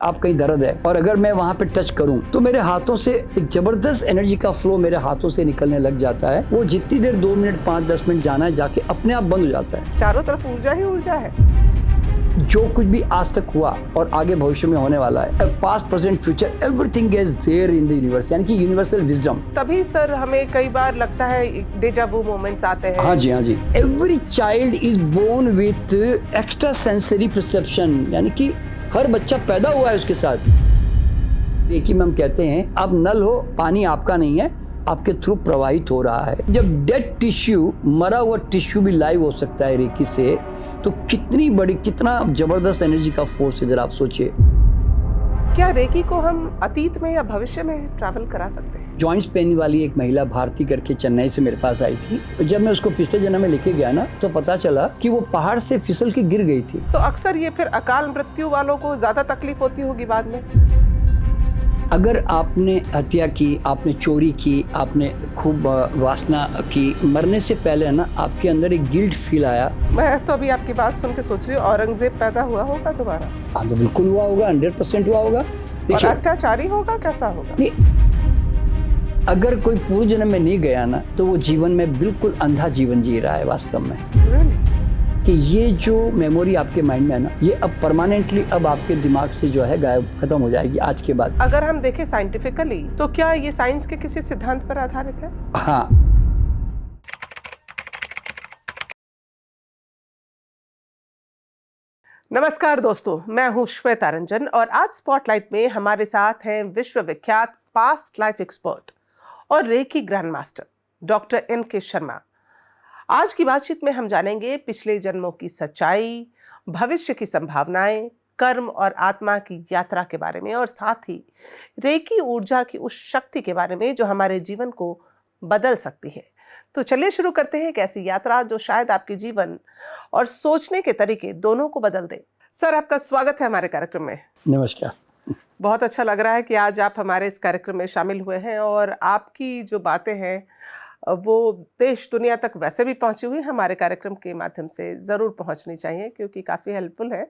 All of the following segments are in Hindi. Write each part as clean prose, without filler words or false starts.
आप कहीं दर्द है और अगर मैं वहाँ पे टच करूँ तो मेरे हाथों से एक जबरदस्त एनर्जी का फ्लो मेरे हाथों से निकलने लग जाता है। वो जितनी देर 2 मिनट 5-10 मिनट जाना है जाके अपने आप बंद हो जाता है। चारों तरफ ऊर्जा ही ऊर्जा है। जो कुछ भी आज तक हुआ और आगे भविष्य में होने वाला है, past present future everything is there in the universe, यानी कि यूनिवर्सल विजडम। तभी सर हमें कई बार लगता है डेजा वू मोमेंट्स आते हैं। हाँ जी। Every child is born with extra sensory perception, यानी कि हर बच्चा पैदा हुआ है उसके साथ। रेकी में हम कहते हैं आप नल हो, पानी आपका नहीं है, आपके थ्रू प्रवाहित हो रहा है। जब डेड टिश्यू, मरा हुआ टिश्यू भी लाइव हो सकता है रेकी से, तो कितनी बड़ी, कितना जबरदस्त एनर्जी का फोर्स है, जरा आप सोचिए। क्या रेकी को हम अतीत में या भविष्य में ट्रैवल करा सकते हैं? जॉइंट्स पेन वाली एक महिला भारती करके चेन्नई से मेरे पास आई थी। जब मैं उसको पिछले जन्म में लेके गया ना, तो पता चला कि वो पहाड़ से फिसल के गिर गई थी। तो अक्सर ये फिर अकाल मृत्यु वालों को ज्यादा तकलीफ होती होगी बाद में। अगर आपने हत्या की, आपने चोरी की, आपने खूब वासना की, मरने से पहले ना आपके अंदर एक गिल्ट फील आया। मैं तो अभी आपकी बात सुन के सोच रही हूँ, औरंगजेब पैदा हुआ होगा दोबारा? हाँ तो बिल्कुल हुआ होगा, 100% हुआ होगा। और अत्याचारी होगा, कैसा होगा? अगर कोई पूर्व जन्म में नहीं गया ना, तो वो जीवन में बिल्कुल अंधा जीवन जी रहा है वास्तव में। कि ये जो मेमोरी आपके माइंड में है ना, ये अब परमानेंटली अब आपके दिमाग से जो है गायब, खत्म हो जाएगी आज के बाद। अगर हम देखें साइंटिफिकली, तो क्या ये साइंस के किसी सिद्धांत पर आधारित है? हाँ। नमस्कार दोस्तों, मैं हूँ श्वेता रंजन और आज स्पॉटलाइट में हमारे साथ हैं विश्व विख्यात पास्ट लाइफ एक्सपर्ट और reiki grand master doctor NK Sharma. आज की बातचीत में हम जानेंगे पिछले जन्मों की सच्चाई, भविष्य की संभावनाएं, कर्म और आत्मा की यात्रा के बारे में, और साथ ही रेकी ऊर्जा की उस शक्ति के बारे में जो हमारे जीवन को बदल सकती है। तो चलिए शुरू करते हैं एक ऐसी यात्रा जो शायद आपके जीवन और सोचने के तरीके दोनों को बदल दे। सर, आपका स्वागत है हमारे कार्यक्रम में। नमस्कार। बहुत अच्छा लग रहा है कि आज आप हमारे इस कार्यक्रम में शामिल हुए हैं और आपकी जो बातें हैं वो देश दुनिया तक वैसे भी पहुंची हुई, हमारे कार्यक्रम के माध्यम से ज़रूर पहुंचनी चाहिए क्योंकि काफ़ी हेल्पफुल है।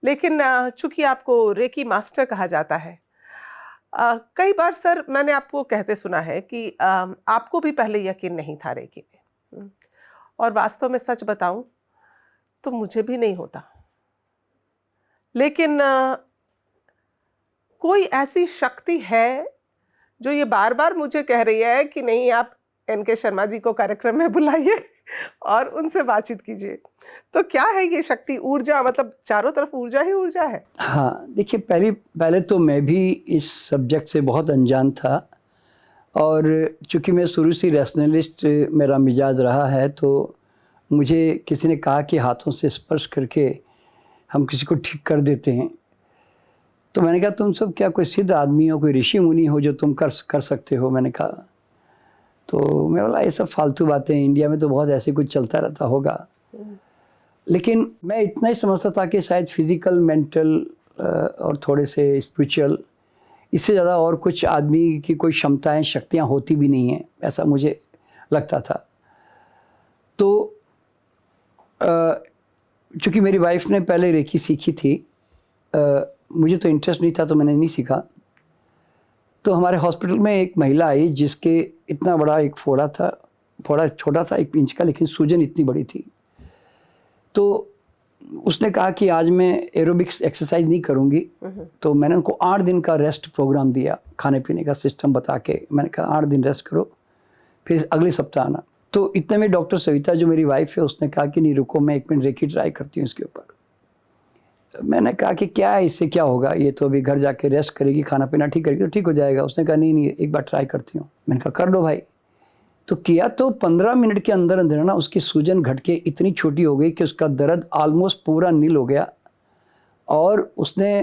लेकिन चूंकि आपको रेकी मास्टर कहा जाता है, कई बार सर मैंने आपको कहते सुना है कि आपको भी पहले यकीन नहीं था रेकी में, और वास्तव में सच बताऊं तो मुझे भी नहीं होता। लेकिन कोई ऐसी शक्ति है जो ये बार बार मुझे कह रही है कि नहीं, आप NK शर्मा जी को कार्यक्रम में बुलाइए और उनसे बातचीत कीजिए। तो क्या है ये शक्ति, ऊर्जा? मतलब चारों तरफ ऊर्जा ही ऊर्जा है। हाँ देखिए, पहले तो मैं भी इस सब्जेक्ट से बहुत अनजान था, और चूँकि मैं शुरू से रैशनलिस्ट मेरा मिजाज रहा है, तो मुझे किसी ने कहा कि हाथों से स्पर्श करके हम किसी को ठीक कर देते हैं। तो मैंने कहा तुम सब क्या कोई सिद्ध आदमी हो, कोई ऋषि मुनि हो जो तुम कर सकते हो? मैंने कहा, तो मैं बोला ये सब फालतू बातें, इंडिया में तो बहुत ऐसे कुछ चलता रहता होगा। लेकिन मैं इतना ही समझता था कि शायद फिज़िकल, मेंटल और थोड़े से स्पिरिचुअल, इससे ज़्यादा और कुछ आदमी की कोई क्षमताएं, शक्तियां होती भी नहीं हैं, ऐसा मुझे लगता था। तो चूँकि मेरी वाइफ ने पहले रेकी सीखी थी, मुझे तो इंटरेस्ट नहीं था तो मैंने नहीं सीखा। तो हमारे हॉस्पिटल में एक महिला आई जिसके इतना बड़ा एक फोड़ा था, फोड़ा छोटा था 1 इंच का, लेकिन सूजन इतनी बड़ी थी। तो उसने कहा कि आज मैं एरोबिक्स एक्सरसाइज नहीं करूँगी। तो मैंने उनको 8 दिन का रेस्ट प्रोग्राम दिया, खाने पीने का सिस्टम बता के। मैंने कहा 8 दिन रेस्ट करो, फिर अगले सप्ताह आना। तो इतने में डॉक्टर सविता जो मेरी वाइफ है, उसने कहा कि नहीं रुको, मैं 1 मिनट रेकी ट्राई करती हूँ इसके ऊपर। मैंने कहा कि क्या है, इससे क्या होगा, ये तो अभी घर जाके रेस्ट करेगी, खाना पीना ठीक करेगी तो ठीक हो जाएगा। उसने कहा नहीं एक बार ट्राई करती हूँ। मैंने कहा कर लो भाई। तो किया, तो 15 मिनट के अंदर अंदर ना उसकी सूजन घट के इतनी छोटी हो गई कि उसका दर्द ऑलमोस्ट पूरा नील हो गया। और उसने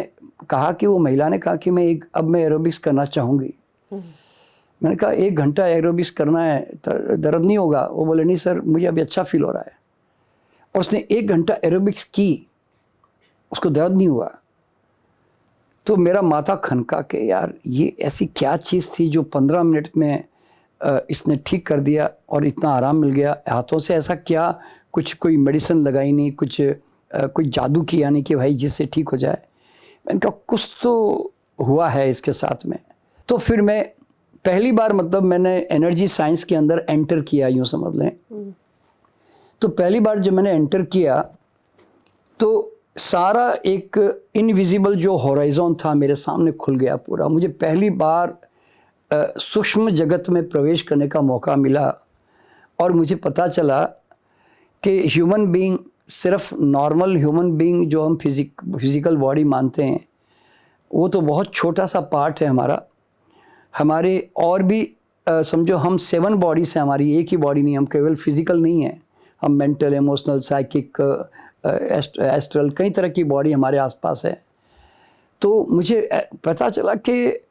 कहा कि वो महिला ने कहा कि अब मैं एरोबिक्स करना चाहूँगी। मैंने कहा 1 घंटा एरोबिक्स करना है, दर्द नहीं होगा? वो बोले नहीं सर, मुझे अभी अच्छा फील हो रहा है। और उसने 1 घंटा एरोबिक्स की, उसको दर्द नहीं हुआ। तो मेरा माथा खनका के यार ये ऐसी क्या चीज़ थी जो 15 मिनट में इसने ठीक कर दिया और इतना आराम मिल गया हाथों से। ऐसा क्या, कुछ कोई मेडिसिन लगाई नहीं, कुछ कोई जादू किया नहीं कि भाई जिससे ठीक हो जाए। मैंने कहा कुछ तो हुआ है इसके साथ में। तो फिर मैं पहली बार मतलब मैंने एनर्जी साइंस के अंदर एंटर किया, यूँ समझ लें। तो पहली बार जब मैंने एंटर किया तो सारा एक इनविजिबल जो हॉराइजन था मेरे सामने खुल गया पूरा। मुझे पहली बार सूक्ष्म जगत में प्रवेश करने का मौका मिला और मुझे पता चला कि ह्यूमन बीइंग सिर्फ नॉर्मल ह्यूमन बीइंग जो हम फिजिकल बॉडी मानते हैं वो तो बहुत छोटा सा पार्ट है हमारा। हमारे और भी समझो हम 7 बॉडीज हैं हमारी, एक ही बॉडी नहीं, हम केवल फिजिकल नहीं है, हम मेंटल, इमोशनल, साइकिक, एस्ट्रल, कई तरह की बॉडी हमारे आसपास है। तो मुझे पता चला कि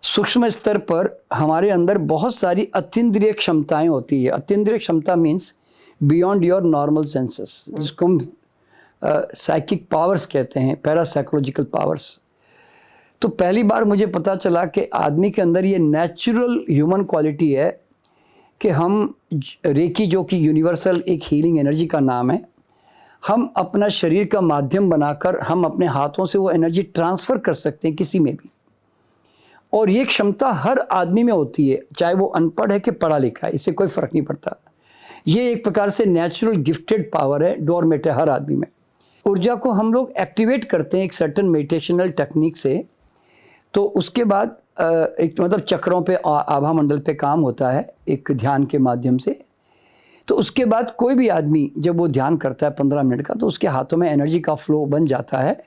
सूक्ष्म स्तर पर हमारे अंदर बहुत सारी अतीन्द्रिय क्षमताएं होती है। अतीन्द्रिय क्षमता means beyond your normal senses, जिसको हम साइकिक पावर्स कहते हैं, पैरासाइकोलॉजिकल पावर्स। तो पहली बार मुझे पता चला कि आदमी के अंदर ये नेचुरल ह्यूमन क्वालिटी है कि हम रेकी, जो कि यूनिवर्सल एक हीलिंग एनर्जी का नाम है, हम अपना शरीर का माध्यम बनाकर हम अपने हाथों से वो एनर्जी ट्रांसफ़र कर सकते हैं किसी में भी। और ये क्षमता हर आदमी में होती है, चाहे वो अनपढ़ है कि पढ़ा लिखा है, इससे कोई फ़र्क नहीं पड़ता। ये एक प्रकार से नेचुरल गिफ्टेड पावर है, डोरमेट है हर आदमी में। ऊर्जा को हम लोग एक्टिवेट करते हैं एक सर्टन मेडिटेशनल टेक्निक से। तो उसके बाद एक मतलब चक्रों पे, आभा मंडल पे काम होता है एक ध्यान के माध्यम से। तो उसके बाद कोई भी आदमी जब वो ध्यान करता है 15 मिनट का, तो उसके हाथों में एनर्जी का फ्लो बन जाता है।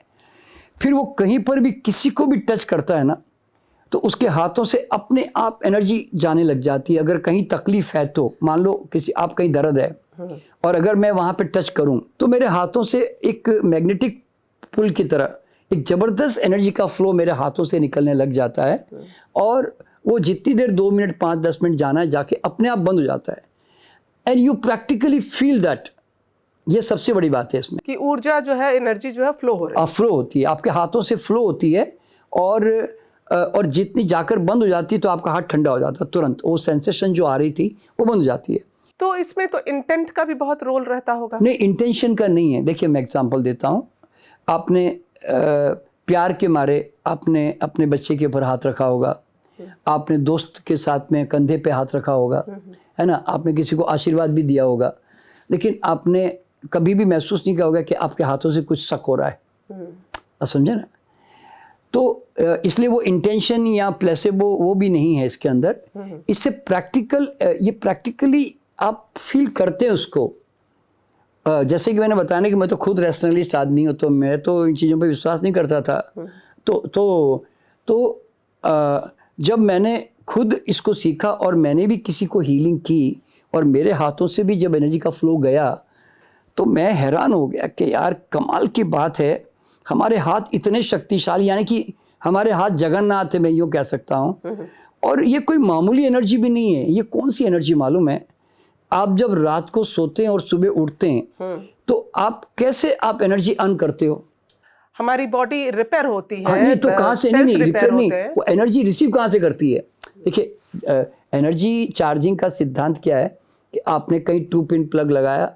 फिर वो कहीं पर भी किसी को भी टच करता है ना, तो उसके हाथों से अपने आप एनर्जी जाने लग जाती है। अगर कहीं तकलीफ़ है तो मान लो किसी आप कहीं दर्द है और अगर मैं वहाँ पे टच करूँ तो मेरे हाथों से एक मैग्नेटिक पुल की तरह एक ज़बरदस्त एनर्जी का फ्लो मेरे हाथों से निकलने लग जाता है और वो जितनी देर 2 मिनट 5-10 मिनट जाना है जाके अपने आप बंद हो जाता है। And you practically feel that. ये सबसे बड़ी बात है इसमें कि ऊर्जा जो है, एनर्जी जो है फ्लो हो रही है, फ्लो होती है, आपके हाथों से फ्लो होती है और जितनी जाकर बंद हो जाती है तो आपका हाथ ठंडा हो जाता है तुरंत। वो सेंसेशन जो आ रही थी वो बंद हो जाती है। तो इसमें तो इंटेंट का भी बहुत रोल रहता होगा। नहीं, इंटेंशन का नहीं है। देखिए मैं एग्जांपल देता हूँ। आपने प्यार के मारे आपने अपने बच्चे के ऊपर हाथ रखा होगा, आपने दोस्त के साथ में कंधे पे हाथ रखा होगा, है ना, आपने किसी को आशीर्वाद भी दिया होगा, लेकिन आपने कभी भी महसूस नहीं किया होगा कि आपके हाथों से कुछ शक हो रहा है। समझे ना? तो इसलिए वो इंटेंशन या प्लेसेबो वो भी नहीं है इसके अंदर। इससे ये प्रैक्टिकली आप फील करते हैं उसको। जैसे कि मैंने बताया कि मैं तो खुद रैशनलिस्ट आदमी हूँ, तो मैं तो इन चीज़ों पे विश्वास नहीं करता था। तो जब मैंने खुद इसको सीखा और मैंने भी किसी को हीलिंग की और मेरे हाथों से भी जब एनर्जी का फ्लो गया, तो मैं हैरान हो गया कि यार कमाल की बात है, हमारे हाथ इतने शक्तिशाली, यानी कि हमारे हाथ जगन्नाथ है, मैं यूँ कह सकता हूँ। और ये कोई मामूली एनर्जी भी नहीं है। ये कौन सी एनर्जी मालूम है? आप जब रात को सोते हैं और सुबह उठते हैं तो आप कैसे आप एनर्जी अर्न करते हो? हमारी बॉडी रिपेयर होती है। नहीं तो कहाँ से? नहीं रिपेयर नहीं, वो एनर्जी रिसीव कहाँ से करती है? देखिए एनर्जी चार्जिंग का सिद्धांत क्या है कि आपने कहीं 2 पिन प्लग लगाया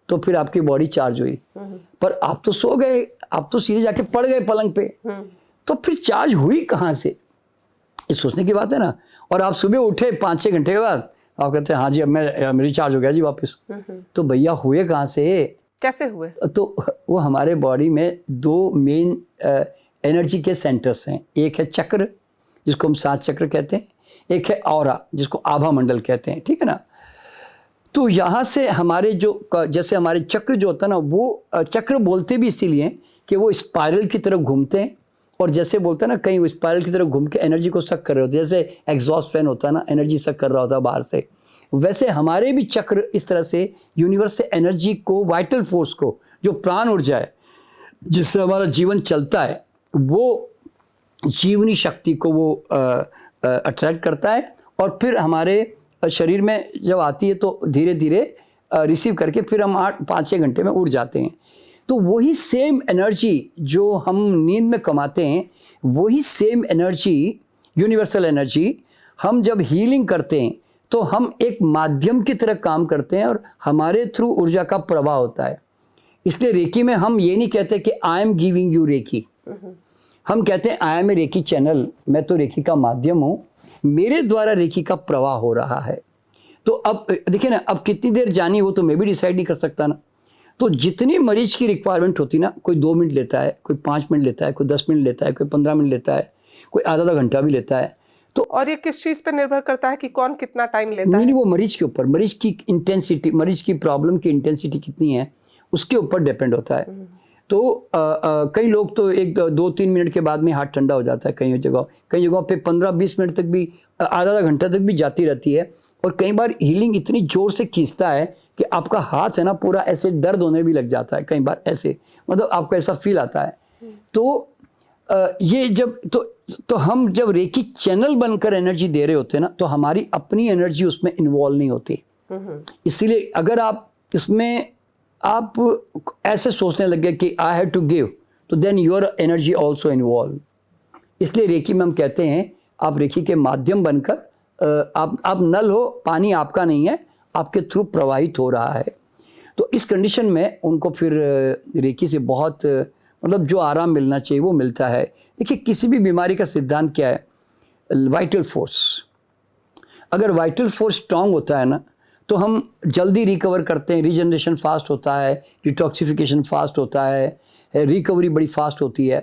तो फिर आपकी बॉडी चार्ज हुई, पर आप तो सो गए, आप तो सीधे जाके पड़ गए पलंग पे, तो फिर चार्ज हुई कहाँ से? ये सोचने की बात है ना। और आप सुबह उठे 5-6 घंटे के बाद आप कहते हैं हाँ जी अब मेरी चार्ज हो गया जी वापस। तो भैया हुए कहाँ से? कैसे हुए? तो वो हमारे बॉडी में 2 मेन एनर्जी के सेंटर्स हैं। एक है चक्र जिसको हम 7 चक्र कहते हैं, एक है ऑरा जिसको आभा मंडल कहते हैं, ठीक है ना। तो यहाँ से हमारे जैसे हमारे चक्र जो होता है ना, वो चक्र बोलते भी इसीलिए कि वो स्पाइरल की तरफ घूमते हैं। और जैसे बोलते हैं ना, कहीं वो स्पाइरल की तरफ घूम के एनर्जी को सक कर रहे होते हैं, जैसे एग्जॉस्ट फैन होता है ना, एनर्जी सक कर रहा होता है बाहर से, वैसे हमारे भी चक्र इस तरह से यूनिवर्स से एनर्जी को, वाइटल फोर्स को, जो प्राण ऊर्जा है जिससे हमारा जीवन चलता है, वो जीवनी शक्ति को वो अट्रैक्ट करता है और फिर हमारे शरीर में जब आती है तो धीरे धीरे रिसीव करके फिर हम 5-6 घंटे में उड़ जाते हैं। तो वही सेम एनर्जी जो हम नींद में कमाते हैं, वही सेम एनर्जी, यूनिवर्सल एनर्जी, हम जब हीलिंग करते हैं तो हम एक माध्यम की तरह काम करते हैं और हमारे थ्रू ऊर्जा का प्रवाह होता है। इसलिए रेकी में हम ये नहीं कहते कि I am giving you reiki, हम कहते हैं I am a reiki channel, मैं तो रेकी का माध्यम हूँ, मेरे द्वारा रेकी का प्रवाह हो रहा है। तो अब देखिए ना, अब कितनी देर जानी वो तो मैं भी डिसाइड नहीं कर सकता ना। तो जितनी मरीज की रिक्वायरमेंट होती ना, कोई 2 मिनट लेता है, कोई 5 मिनट लेता है, कोई 10 मिनट लेता है, कोई 15 मिनट लेता है, कोई आधा घंटा भी लेता है। तो और ये किस चीज पे निर्भर करता है कि कौन कितना टाइम लेता है? नहीं, वो मरीज के ऊपर, मरीज की इंटेंसिटी, मरीज की प्रॉब्लम की इंटेंसिटी कितनी है उसके ऊपर डिपेंड होता है। तो कई लोग तो 1-2-3 मिनट के बाद में हाथ ठंडा हो जाता है, कई जगहों पे 15-20 मिनट तक भी, आधा घंटा तक भी जाती रहती है। और कई बार हीलिंग इतनी जोर से खींचता है कि आपका हाथ है ना पूरा ऐसे दर्द होने भी लग जाता है, कई बार ऐसे, मतलब आपको ऐसा फील आता है। तो ये जब तो हम जब रेकी चैनल बनकर एनर्जी दे रहे होते हैं ना, तो हमारी अपनी एनर्जी उसमें इन्वॉल्व नहीं होती। इसीलिए अगर आप इसमें आप ऐसे सोचने लगे कि आई हैव टू गिव, तो then your energy also involve. इसलिए रेकी में हम कहते हैं आप रेकी के माध्यम बनकर, आप नल हो, पानी आपका नहीं है, आपके थ्रू प्रवाहित हो रहा है। तो इस कंडीशन में उनको फिर रेकी से बहुत मतलब जो आराम मिलना चाहिए वो मिलता है। देखिए, किसी भी बीमारी का सिद्धांत क्या है? Vital force. अगर वाइटल फोर्स स्ट्रांग होता है ना, तो हम जल्दी रिकवर करते हैं, रीजनरेशन फास्ट होता है, डिटॉक्सिफिकेशन फास्ट होता है, रिकवरी बड़ी फास्ट होती है।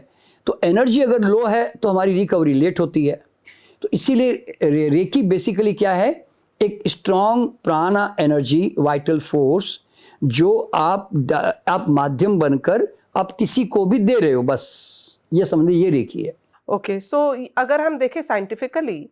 तो एनर्जी अगर लो है तो हमारी रिकवरी लेट होती है। तो इसीलिए रेकी बेसिकली क्या है? एक स्ट्रॉन्ग प्राणा एनर्जी, वाइटल फोर्स, जो आप माध्यम बनकर आप किसी को भी दे रहे हो, बस ये समझिए, ये रेकी है। ओके, सो अगर हम देखें साइंटिफिकली,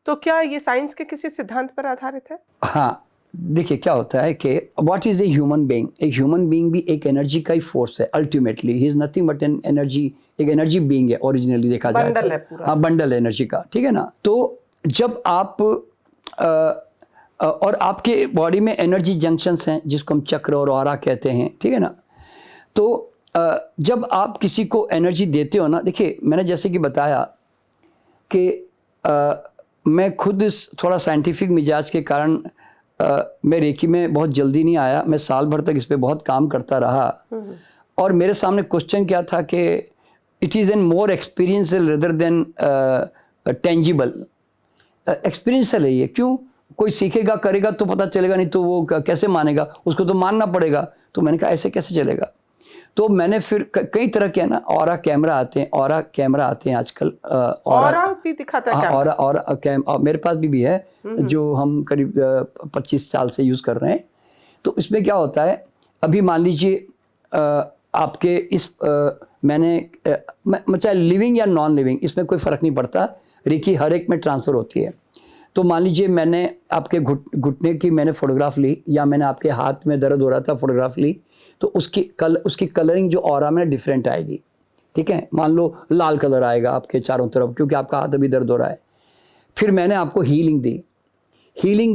तो क्या ये साइंस के किसी सिद्धांत पर आधारित है? हाँ, देखिए क्या होता है कि what is a human being? एक ह्यूमन बीइंग भी एक एनर्जी का ही फोर्स है। Ultimately he is nothing but an energy, एक एनर्जी बीइंग है ओरिजिनली देखा जाए बंडल तो। है पूरा। हाँ, बंडल है एनर्जी का, ठीक है ना। तो जब आप और आपके बॉडी में एनर्जी जंक्शंस हैं जिसको हम चक्र और ऑरा कहते हैं, ठीक है ना। तो जब आप किसी को एनर्जी देते हो ना, देखिए मैंने जैसे कि बताया कि मैं खुद थोड़ा साइंटिफिक मिजाज के कारण मैं रेकी में बहुत जल्दी नहीं आया। मैं साल भर तक इस पर बहुत काम करता रहा। और मेरे सामने क्वेश्चन क्या था कि it is an more experiential rather than tangible. Experiential है ये। क्यों? कोई सीखेगा करेगा तो पता चलेगा, नहीं तो वो कैसे मानेगा, उसको तो मानना पड़ेगा। तो मैंने कहा ऐसे कैसे चलेगा। तो मैंने फिर कई तरह के ना ऑरा कैमरा आते हैं आजकल। ऑरा भी दिखाता है कैमरा? ऑरा मेरे पास भी है, जो हम करीब 25 साल से यूज़ कर रहे हैं। तो इसमें क्या होता है, अभी मान लीजिए आपके इस मैंने चाहे लिविंग या नॉन लिविंग, इसमें कोई फ़र्क नहीं पड़ता, रेकी हर एक में ट्रांसफ़र होती है। तो मान लीजिए मैंने आपके घुटने की मैंने फ़ोटोग्राफ ली, या मैंने आपके हाथ में दर्द हो रहा था फ़ोटोग्राफ ली, तो उसकी कलरिंग जो ऑरा में डिफरेंट आएगी, ठीक है। मान लो लाल कलर आएगा आपके चारों तरफ, क्योंकि आपका हाथ अभी दर्द हो रहा है। फिर मैंने आपको हीलिंग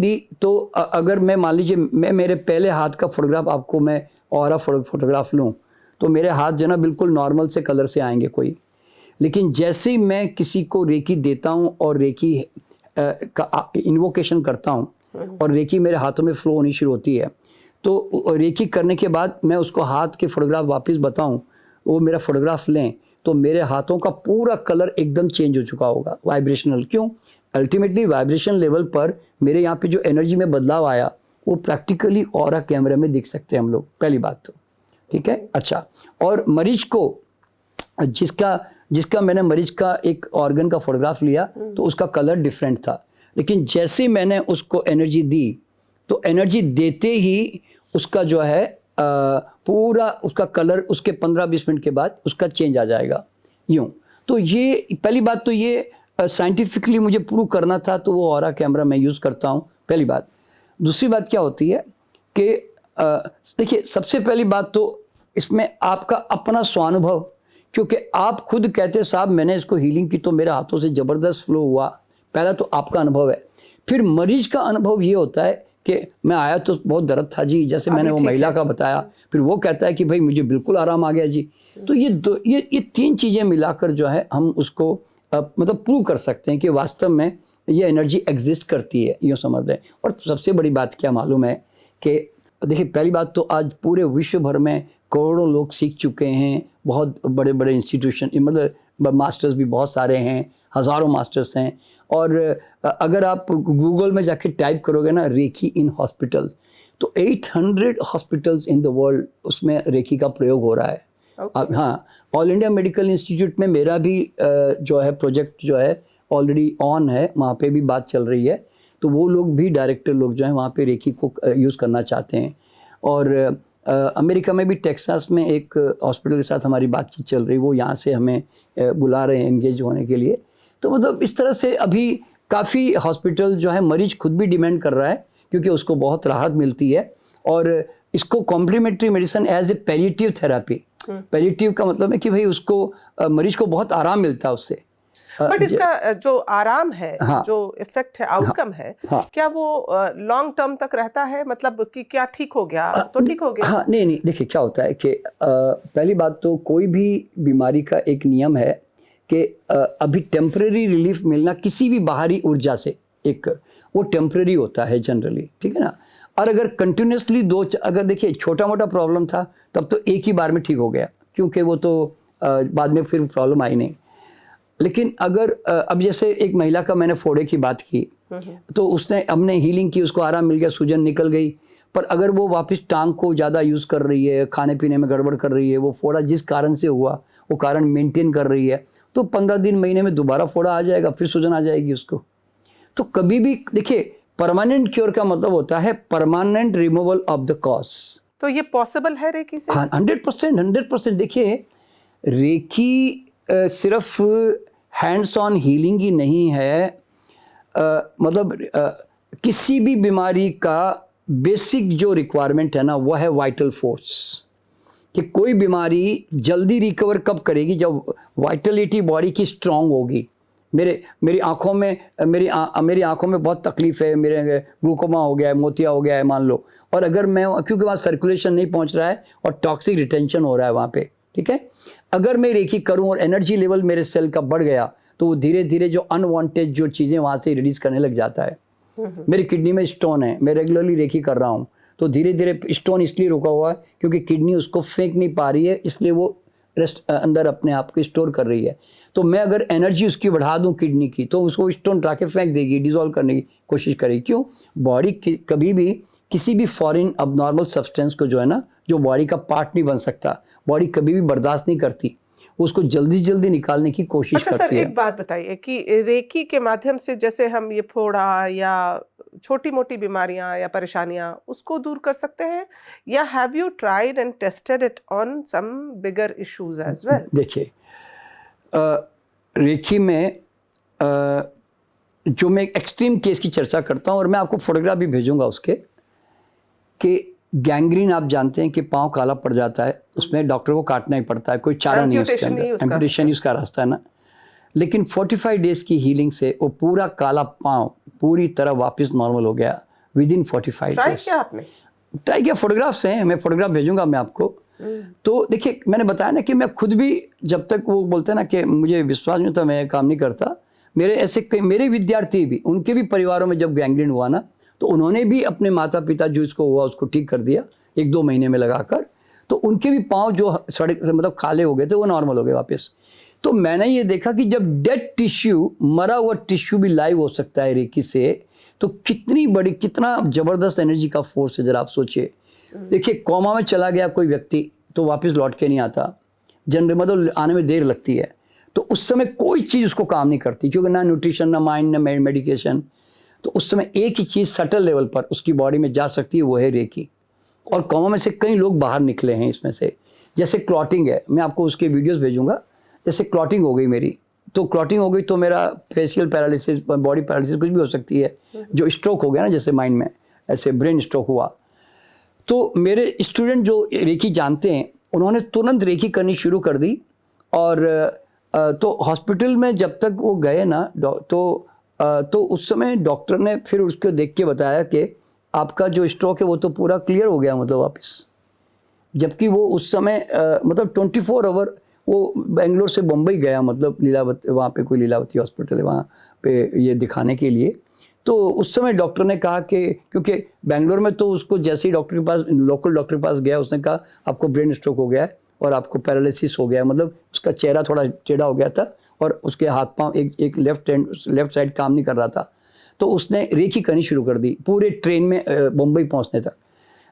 दी तो अगर मैं मान लीजिए मैं मेरे पहले हाथ का फोटोग्राफ आपको मैं ऑरा फोटोग्राफ लूँ, तो मेरे हाथ जो ना बिल्कुल नॉर्मल से कलर से आएंगे कोई। लेकिन जैसे ही मैं किसी को रेकी देता हूँ और रेकी का इन्वोकेशन करता हूँ और रेकी मेरे हाथों में फ्लो होनी शुरू होती है, तो रेकी करने के बाद मैं उसको हाथ के फोटोग्राफ वापस बताऊं, वो मेरा फोटोग्राफ लें, तो मेरे हाथों का पूरा कलर एकदम चेंज हो चुका होगा, वाइब्रेशनल। क्यों? अल्टीमेटली वाइब्रेशन लेवल पर मेरे यहाँ पे जो एनर्जी में बदलाव आया वो प्रैक्टिकली ऑरा कैमरे में दिख सकते हैं हम लोग, पहली बात तो, ठीक है। अच्छा, और मरीज को जिसका मैंने मरीज का एक ऑर्गन का फोटोग्राफ लिया तो उसका कलर डिफरेंट था, लेकिन जैसे मैंने उसको एनर्जी दी, तो एनर्जी देते ही उसका जो है पूरा उसका कलर उसके 15-20 मिनट के बाद उसका चेंज आ जाएगा, यूँ। तो ये पहली बात तो ये साइंटिफिकली मुझे प्रूव करना था, तो वो ऑरा कैमरा मैं यूज़ करता हूँ, पहली बात। दूसरी बात क्या होती है कि देखिए, सबसे पहली बात तो इसमें आपका अपना स्वानुभव, क्योंकि आप खुद कहते साहब मैंने इसको हीलिंग की तो मेरे हाथों से ज़बरदस्त फ्लो हुआ, पहला तो आपका अनुभव है। फिर मरीज का अनुभव ये होता है कि मैं आया तो बहुत दर्द था जी, जैसे मैंने वो महिला का बताया, फिर वो कहता है कि भाई मुझे बिल्कुल आराम आ गया जी। तो ये 3 चीज़ें मिलाकर जो है हम उसको मतलब प्रूव कर सकते हैं कि वास्तव में ये एनर्जी एग्जिस्ट करती है, यूँ समझ रहे हैं। और सबसे बड़ी बात क्या मालूम है कि देखिए, पहली बात तो आज पूरे विश्व भर में करोड़ों लोग सीख चुके हैं, बहुत बड़े बड़े इंस्टीट्यूशन, मतलब मास्टर्स भी बहुत सारे हैं, हज़ारों मास्टर्स हैं। और अगर आप गूगल में जाके टाइप करोगे ना रेकी इन हॉस्पिटल, तो 800 हॉस्पिटल्स इन द वर्ल्ड उसमें रेकी का प्रयोग हो रहा है। अब हाँ, ऑल इंडिया मेडिकल इंस्टीट्यूट में मेरा भी जो है प्रोजेक्ट जो है ऑलरेडी ऑन है, वहाँ पे भी बात चल रही है। तो वो लोग भी, डायरेक्टर लोग जो हैं वहाँ पे रेकी को यूज़ करना चाहते हैं। और अमेरिका में भी टेक्सास में एक हॉस्पिटल के साथ हमारी बातचीत चल रही, वो यहाँ से हमें बुला रहे हैं एंगेज होने के लिए। तो मतलब इस तरह से अभी काफ़ी हॉस्पिटल जो है, मरीज खुद भी डिमांड कर रहा है क्योंकि उसको बहुत राहत मिलती है। और इसको complementary medicine as a palliative therapy, palliative का मतलब है कि भाई उसको मरीज को बहुत आराम मिलता है उससे। बट इसका जो आराम है, हाँ, जो इफेक्ट है, आउटकम है, हाँ, क्या वो लॉन्ग टर्म तक रहता है? मतलब कि क्या ठीक हो गया तो ठीक हो गया? हाँ, नहीं, देखिए क्या होता है कि पहली बात तो कोई भी बीमारी का एक नियम है कि अभी टेम्परेरी रिलीफ मिलना किसी भी बाहरी ऊर्जा से, एक वो टेम्परेरी होता है जनरली, ठीक है ना। और अगर कंटिन्यूसली अगर देखिए छोटा मोटा प्रॉब्लम था तब तो एक ही बार में ठीक हो गया, क्योंकि वो तो बाद में फिर प्रॉब्लम आई नहीं। लेकिन अगर अब जैसे एक महिला का मैंने फोड़े की बात की, तो उसने हमने हीलिंग की, उसको आराम मिल गया, सूजन निकल गई। पर अगर वो वापस टांग को ज़्यादा यूज़ कर रही है, खाने पीने में गड़बड़ कर रही है, वो फोड़ा जिस कारण से हुआ वो कारण मेंटेन कर रही है, तो 15 दिन महीने में दोबारा फोड़ा आ जाएगा, फिर सूजन आ जाएगी उसको। तो कभी भी देखिए, परमानेंट क्योर का मतलब होता है permanent removal of the cause. तो ये पॉसिबल है रेकी से? 100%। देखिए रेकी सिर्फ हैंड्स ऑन हीलिंग ही नहीं है, मतलब किसी भी बीमारी का बेसिक जो रिक्वायरमेंट है ना, वो है वाइटल फोर्स। कि कोई बीमारी जल्दी रिकवर कब करेगी? जब वाइटलिटी बॉडी की स्ट्रांग होगी। मेरी आँखों में मेरी आँखों में बहुत तकलीफ़ है, मेरे ग्लूकोमा हो गया है, मोतिया हो गया है मान लो, और अगर मैं, क्योंकि वहाँ सर्कुलेशन नहीं पहुँच रहा है और टॉक्सिक रिटेंशन हो रहा है वहाँ पे, ठीक है। अगर मैं रेकी करूं और एनर्जी लेवल मेरे सेल का बढ़ गया, तो वो धीरे धीरे जो अनवांटेड जो चीज़ें वहाँ से रिलीज करने लग जाता है। मेरी किडनी में स्टोन है, मैं रेगुलरली रेकी कर रहा हूँ, तो धीरे धीरे स्टोन इसलिए रुका हुआ है क्योंकि किडनी उसको फेंक नहीं पा रही है, इसलिए वो रेस्ट अंदर अपने आप को स्टोर कर रही है। तो मैं अगर एनर्जी उसकी बढ़ा दूं किडनी की, तो उसको स्टोन उठा के फेंक देगी, डिजोल्व करने की कोशिश करेगी। क्यों? बॉडी कभी भी किसी भी फॉरेन अबनॉर्मल सब्सटेंस को जो है ना, जो बॉडी का पार्ट नहीं बन सकता, बॉडी कभी भी बर्दाश्त नहीं करती, उसको जल्दी जल्दी निकालने की कोशिश करती है। अच्छा सर, एक बात बताइए कि रेकी के माध्यम से जैसे हम ये फोड़ा या छोटी मोटी बीमारियां या परेशानियां उसको दूर कर सकते हैं, या have you tried and tested it on some bigger issues as well? देखिए रेकी में जो मैं एक्सट्रीम केस की चर्चा करता हूँ, और मैं आपको फोटोग्राफ भी भेजूंगा उसके, कि गैंग्रीन आप जानते हैं कि पाँव काला पड़ जाता है, उसमें डॉक्टर को काटना ही पड़ता है, कोई चारा नहीं है उसके अंदर, एम्पुटेशन ही उसका रास्ता है ना। लेकिन 45 डेज की हीलिंग से वो पूरा काला पाँव पूरी तरह वापस नॉर्मल हो गया विद इन 45 डेज। ट्राई किया आपने? ट्राई किया, फोटोग्राफ्स हैं, मैं फोटोग्राफ भेजूंगा मैं आपको। तो देखिए मैंने बताया ना कि मैं खुद भी, जब तक वो बोलते हैं ना कि मुझे विश्वास नहीं होता, मैं काम नहीं करता, मेरे विद्यार्थी भी, उनके भी परिवारों में जब गैंग्रीन हुआ ना, तो उन्होंने भी अपने माता पिता जो इसको हुआ उसको ठीक कर दिया 1-2 महीने में लगाकर, तो उनके भी पाँव जो सड़े मतलब काले हो गए थे वो नॉर्मल हो गए वापस। तो मैंने ये देखा कि जब डेड टिश्यू, मरा हुआ टिश्यू भी लाइव हो सकता है रेकी से, तो कितना ज़बरदस्त एनर्जी का फोर्स है, जरा आप सोचिए। देखिए कोमा में चला गया कोई व्यक्ति तो वापस लौट के नहीं आता, मतलब आने में देर लगती है, तो उस समय कोई चीज़ उसको काम नहीं करती, क्योंकि ना न्यूट्रिशन, ना माइंड, ना मेडिकेशन। तो उस समय एक ही चीज़ सटल लेवल पर उसकी बॉडी में जा सकती है, वो है रेकी। और कोमा में से कई लोग बाहर निकले हैं इसमें से। जैसे क्लॉटिंग है, मैं आपको उसके वीडियोस भेजूंगा। जैसे क्लॉटिंग हो गई मेरी, तो क्लॉटिंग हो गई तो मेरा फेशियल पैरालिसिस, बॉडी पैरालिसिस कुछ भी हो सकती है। जो स्ट्रोक हो गया ना, जैसे माइंड में ऐसे ब्रेन स्ट्रोक हुआ, तो मेरे स्टूडेंट जो रेकी जानते हैं उन्होंने तुरंत रेकी करनी शुरू कर दी। और तो हॉस्पिटल में जब तक वो गए ना, तो उस समय डॉक्टर ने फिर उसको देख के बताया कि आपका जो स्ट्रोक है वो तो पूरा क्लियर हो गया, मतलब वापस। जबकि वो उस समय मतलब 24 आवर वो बेंगलोर से बम्बई गया, मतलब लीलावती, वहाँ पे कोई लीलावती हॉस्पिटल है वहाँ पे ये दिखाने के लिए। तो उस समय डॉक्टर ने कहा कि क्योंकि बेंगलोर में तो उसको जैसे ही डॉक्टर के पास, लोकल डॉक्टर के पास गया, उसने कहा आपको ब्रेन स्ट्रोक हो गया है और आपको पैरालिसिस हो गया है, मतलब उसका चेहरा थोड़ा टेढ़ा हो गया था और उसके हाथ पांव एक लेफ्ट साइड काम नहीं कर रहा था। तो उसने रेकी करनी शुरू कर दी पूरे ट्रेन में मुंबई पहुंचने तक।